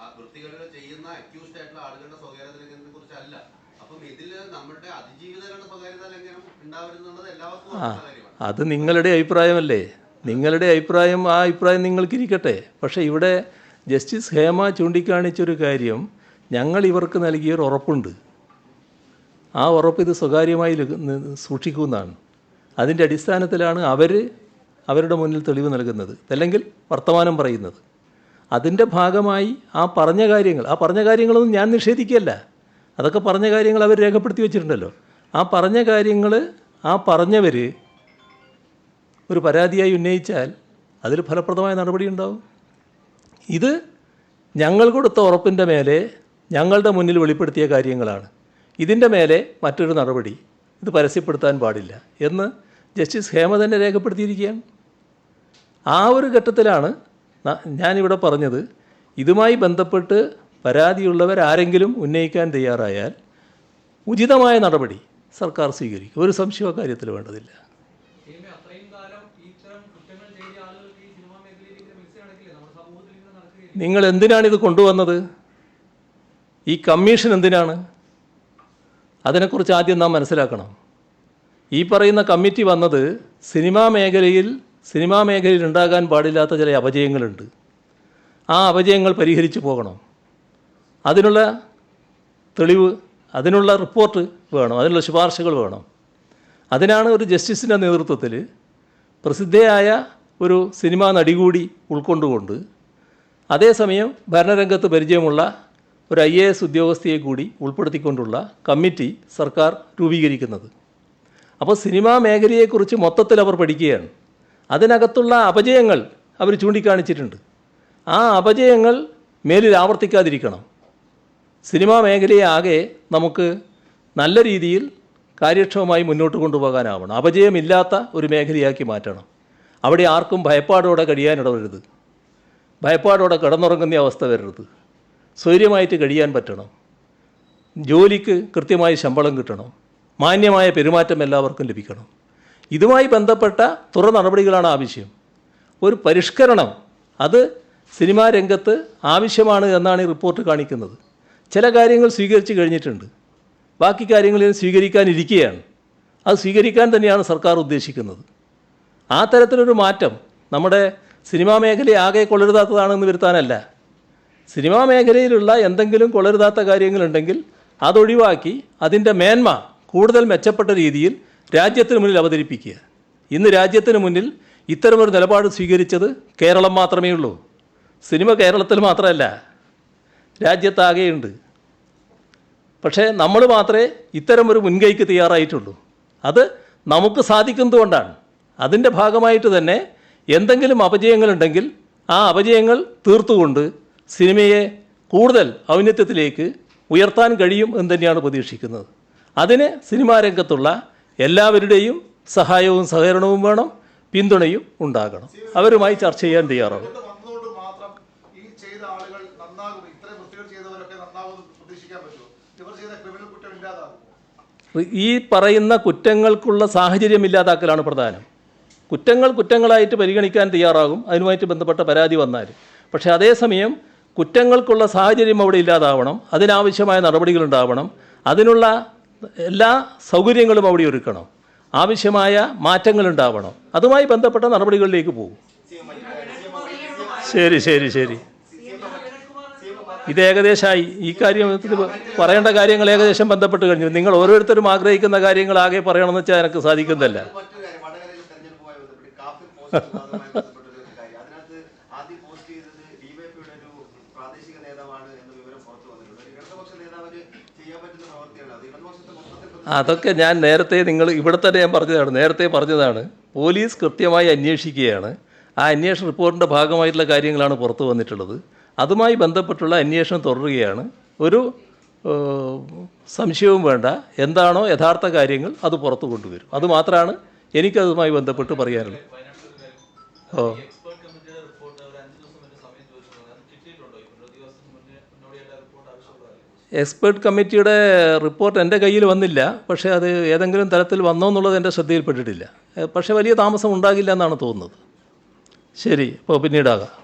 [SPEAKER 4] ആ വൃത്തികേടുകൾ ചെയ്യുന്ന അക്യൂസ്ഡ് ആയിട്ടുള്ള ആളുകളുടെ സ്വകാര്യത ലംഘനത്തെ കുറിച്ചല്ല. അപ്പം ഇതിൽ നമ്മുടെ അതിജീവിതകളുടെ സ്വകാര്യത ലംഘനം ഉണ്ടാവരുന്നുള്ളത് എല്ലാവർക്കും കാര്യമാണ്.
[SPEAKER 1] അത് നിങ്ങളുടെ അഭിപ്രായമല്ലേ? നിങ്ങളുടെ അഭിപ്രായം, ആ അഭിപ്രായം നിങ്ങൾക്കിരിക്കട്ടെ. പക്ഷേ ഇവിടെ ജസ്റ്റിസ് ഹേമ ചൂണ്ടിക്കാണിച്ചൊരു കാര്യം, ഞങ്ങൾ ഇവർക്ക് നൽകിയൊരു ഉറപ്പുണ്ട്. ആ ഉറപ്പ് ഇത് സ്വകാര്യമായി സൂക്ഷിക്കുമെന്നാണ്. അതിൻ്റെ അടിസ്ഥാനത്തിലാണ് അവരുടെ മുന്നിൽ തെളിവ് നൽകുന്നത്, അല്ലെങ്കിൽ വർത്തമാനം പറയുന്നത്. അതിൻ്റെ ഭാഗമായി ആ പറഞ്ഞ കാര്യങ്ങളൊന്നും ഞാൻ നിഷേധിക്കുകയല്ല. അതൊക്കെ പറഞ്ഞ കാര്യങ്ങൾ അവർ രേഖപ്പെടുത്തി വെച്ചിട്ടുണ്ടല്ലോ. ആ പറഞ്ഞ കാര്യങ്ങൾ പറഞ്ഞവർ ഒരു പരാതിയായി ഉന്നയിച്ചാൽ അതിൽ ഫലപ്രദമായ നടപടി ഉണ്ടാവും. ഇത് ഞങ്ങൾ കൊടുത്ത ഉറപ്പിൻ്റെ മേലെ ഞങ്ങളുടെ മുന്നിൽ വെളിപ്പെടുത്തിയ കാര്യങ്ങളാണ്. ഇതിൻ്റെ മേലെ മറ്റൊരു നടപടി ഇത് പരസ്യപ്പെടുത്താൻ പാടില്ല എന്ന് ജസ്റ്റിസ് ഹേമ തന്നെ രേഖപ്പെടുത്തിയിരിക്കുകയാണ്. ആ ഒരു ഘട്ടത്തിലാണ് ഞാനിവിടെ പറഞ്ഞത്, ഇതുമായി ബന്ധപ്പെട്ട് പരാതിയുള്ളവരാരെങ്കിലും ഉന്നയിക്കാൻ തയ്യാറായാൽ ഉചിതമായ നടപടി സർക്കാർ സ്വീകരിക്കും. ഒരു സംശയവും കാര്യത്തിൽ വേണ്ടതില്ല.
[SPEAKER 6] അത്രയും കാലം ഇത്തരം കുറ്റങ്ങൾ ചെയ്ത ആളുകൾക്ക് ഈ സിനിമാ മേഖലയിൽ ഇങ്ങനെ മിക്സ് നടക്കില്ലേ? നമ്മുടെ സമൂഹത്തിൽ ഇങ്ങനെ നടക്കുകയില്ല.
[SPEAKER 1] നിങ്ങൾ എന്തിനാണിത് കൊണ്ടുവന്നത്? ഈ കമ്മീഷൻ എന്തിനാണ്? അതിനെക്കുറിച്ച് ആദ്യം നാം മനസ്സിലാക്കണം. ഈ പറയുന്ന കമ്മിറ്റി വന്നത് സിനിമാ മേഖലയിൽ ഉണ്ടാകാൻ പാടില്ലാത്ത ചില അപജയങ്ങളുണ്ട്. ആ അപജയങ്ങൾ പരിഹരിച്ചു പോകണം. അതിനുള്ള തെളിവ്, അതിനുള്ള റിപ്പോർട്ട് വേണം, അതിനുള്ള ശുപാർശകൾ വേണം. അതിനാണ് ഒരു ജസ്റ്റിസിൻ്റെ നേതൃത്വത്തിൽ പ്രസിദ്ധയായ ഒരു സിനിമാ നടി കൂടി ഉൾക്കൊണ്ടുകൊണ്ട് അതേസമയം ഭരണരംഗത്ത് പരിചയമുള്ള ഒരു IAS ഉദ്യോഗസ്ഥയെ കൂടി ഉൾപ്പെടുത്തിക്കൊണ്ടുള്ള കമ്മിറ്റി സർക്കാർ രൂപീകരിക്കുന്നത്. അപ്പോൾ സിനിമാ മേഖലയെക്കുറിച്ച് മൊത്തത്തിൽ അവർ പഠിക്കുകയാണ്. അതിനകത്തുള്ള അപജയങ്ങൾ അവർ ചൂണ്ടിക്കാണിച്ചിട്ടുണ്ട്. ആ അപജയങ്ങൾ മേലിൽ ആവർത്തിക്കാതിരിക്കണം. സിനിമാ മേഖലയെ ആകെ നമുക്ക് നല്ല രീതിയിൽ കാര്യക്ഷമമായി മുന്നോട്ട് കൊണ്ടുപോകാനാവണം. അപജയമില്ലാത്ത ഒരു മേഖലയാക്കി മാറ്റണം. അവിടെ ആർക്കും ഭയപ്പാടോടെ കഴിയാനിടവരുത്, ഭയപ്പാടോടെ കിടന്നുറങ്ങുന്ന അവസ്ഥ വരരുത്. സ്വൈര്യമായിട്ട് കഴിയാൻ പറ്റണം. ജോലിക്ക് കൃത്യമായി ശമ്പളം കിട്ടണം. മാന്യമായ പെരുമാറ്റം എല്ലാവർക്കും ലഭിക്കണം. ഇതുമായി ബന്ധപ്പെട്ട തുറ നടപടികളാണ് ആവശ്യം. ഒരു പരിഷ്കരണം അത് സിനിമാ രംഗത്ത് ആവശ്യമാണ് എന്നാണ് ഈ റിപ്പോർട്ട് കാണിക്കുന്നത്. ചില കാര്യങ്ങൾ സ്വീകരിച്ചു കഴിഞ്ഞിട്ടുണ്ട്, ബാക്കി കാര്യങ്ങളിൽ സ്വീകരിക്കാനിരിക്കുകയാണ്. അത് സ്വീകരിക്കാൻ തന്നെയാണ് സർക്കാർ ഉദ്ദേശിക്കുന്നത്. ആ തരത്തിലൊരു മാറ്റം നമ്മുടെ സിനിമാ മേഖലയെ ആകെ കൊള്ളരുതാത്തതാണെന്ന് വരുത്താനല്ല. സിനിമാ മേഖലയിലുള്ള എന്തെങ്കിലും കൊള്ളരുതാത്ത കാര്യങ്ങളുണ്ടെങ്കിൽ അതൊഴിവാക്കി അതിൻ്റെ മേന്മ കൂടുതൽ മെച്ചപ്പെട്ട രീതിയിൽ രാജ്യത്തിന് മുന്നിൽ അവതരിപ്പിക്കുക. ഇന്ന് രാജ്യത്തിന് മുന്നിൽ ഇത്തരമൊരു നിലപാട് സ്വീകരിച്ചത് കേരളം മാത്രമേ ഉള്ളൂ. സിനിമ കേരളത്തിൽ മാത്രമല്ല, രാജ്യത്താകെയുണ്ട്. പക്ഷേ നമ്മൾ മാത്രമേ ഇത്തരമൊരു മുൻകൈക്ക് തയ്യാറായിട്ടുള്ളൂ. അത് നമുക്ക് സാധിക്കുന്നതുകൊണ്ടാണ്. അതിൻ്റെ ഭാഗമായിട്ട് തന്നെ എന്തെങ്കിലും അപജയങ്ങളുണ്ടെങ്കിൽ ആ അപജയങ്ങൾ തീർത്തുകൊണ്ട് സിനിമയെ കൂടുതൽ ഔന്നത്യത്തിലേക്ക് ഉയർത്താൻ കഴിയും എന്ന് തന്നെയാണ് പ്രതീക്ഷിക്കുന്നത്. അതിന് സിനിമാ രംഗത്തുള്ള എല്ലാവരുടെയും സഹായവും സഹകരണവും വേണം, പിന്തുണയും ഉണ്ടാകണം. അവരുമായി ചർച്ച ചെയ്യാൻ തയ്യാറാണ്.
[SPEAKER 5] വന്നതുകൊണ്ട് മാത്രം ഈ ചെയ്ത ആളുകൾ നന്നാകും, ഇത്രയും വൃത്തികൾ ചെയ്തവരൊക്കെ നന്നാവുമെന്ന് പ്രതീക്ഷിക്കാൻ പറ്റുമോ? ഇവർ ചെയ്ത ക്രിമിനൽ കുറ്റം ഇല്ലാതാകുമോ?
[SPEAKER 1] ഈ പറയുന്ന കുറ്റങ്ങൾക്കുള്ള സാഹചര്യം ഇല്ലാതാക്കലാണ് പ്രധാനം. കുറ്റങ്ങൾ കുറ്റങ്ങളായിട്ട് പരിഗണിക്കാൻ തയ്യാറാകും അതിനുമായിട്ട് ബന്ധപ്പെട്ട പരാതി വന്നാൽ. പക്ഷേ അതേസമയം കുറ്റങ്ങൾക്കുള്ള സാഹചര്യം അവിടെ ഇല്ലാതാവണം, അതിനാവശ്യമായ നടപടികൾ ഉണ്ടാവണം, അതിനുള്ള എല്ലാ സൗകര്യങ്ങളും അവിടെ ഒരുക്കണം, ആവശ്യമായ മാറ്റങ്ങൾ ഉണ്ടാവണം. അതുമായി ബന്ധപ്പെട്ട നടപടികളിലേക്ക് പോകും. ശരി ശരി ശരി ഇത് ഏകദേശമായി. ഈ കാര്യം പറയേണ്ട കാര്യങ്ങൾ ഏകദേശം ബന്ധപ്പെട്ട് കഴിഞ്ഞു. നിങ്ങൾ ഓരോരുത്തരും ആഗ്രഹിക്കുന്ന കാര്യങ്ങൾ ആകെ പറയണമെന്ന് വെച്ചാൽ എനിക്ക് സാധിക്കുന്നതല്ല. അതൊക്കെ ഞാൻ നേരത്തെ ഇവിടെ തന്നെ നേരത്തെ പറഞ്ഞതാണ്. പോലീസ് കൃത്യമായി അന്വേഷിക്കുകയാണ്. ആ അന്വേഷണ റിപ്പോർട്ടിൻ്റെ ഭാഗമായിട്ടുള്ള കാര്യങ്ങളാണ് പുറത്തു വന്നിട്ടുള്ളത്. അതുമായി ബന്ധപ്പെട്ടുള്ള അന്വേഷണം തുടരുകയാണ്. ഒരു സംശയവും വേണ്ട. എന്താണോ യഥാർത്ഥ കാര്യങ്ങൾ അത് പുറത്തു കൊണ്ടുവരും. അതുമാത്രമാണ് എനിക്കതുമായി ബന്ധപ്പെട്ട് പറയാനുള്ളത്. എക്സ്പേർട്ട് കമ്മിറ്റിയുടെ റിപ്പോർട്ട് എൻ്റെ കയ്യിൽ വന്നില്ല. പക്ഷേ അത് ഏതെങ്കിലും തരത്തിൽ വന്നോ എന്നുള്ളത് എൻ്റെ ശ്രദ്ധയിൽപ്പെട്ടിട്ടില്ല. പക്ഷേ വലിയ താമസം ഉണ്ടാകില്ല എന്നാണ് തോന്നുന്നത്. ശരി, അപ്പോൾ പിന്നീടാകാം.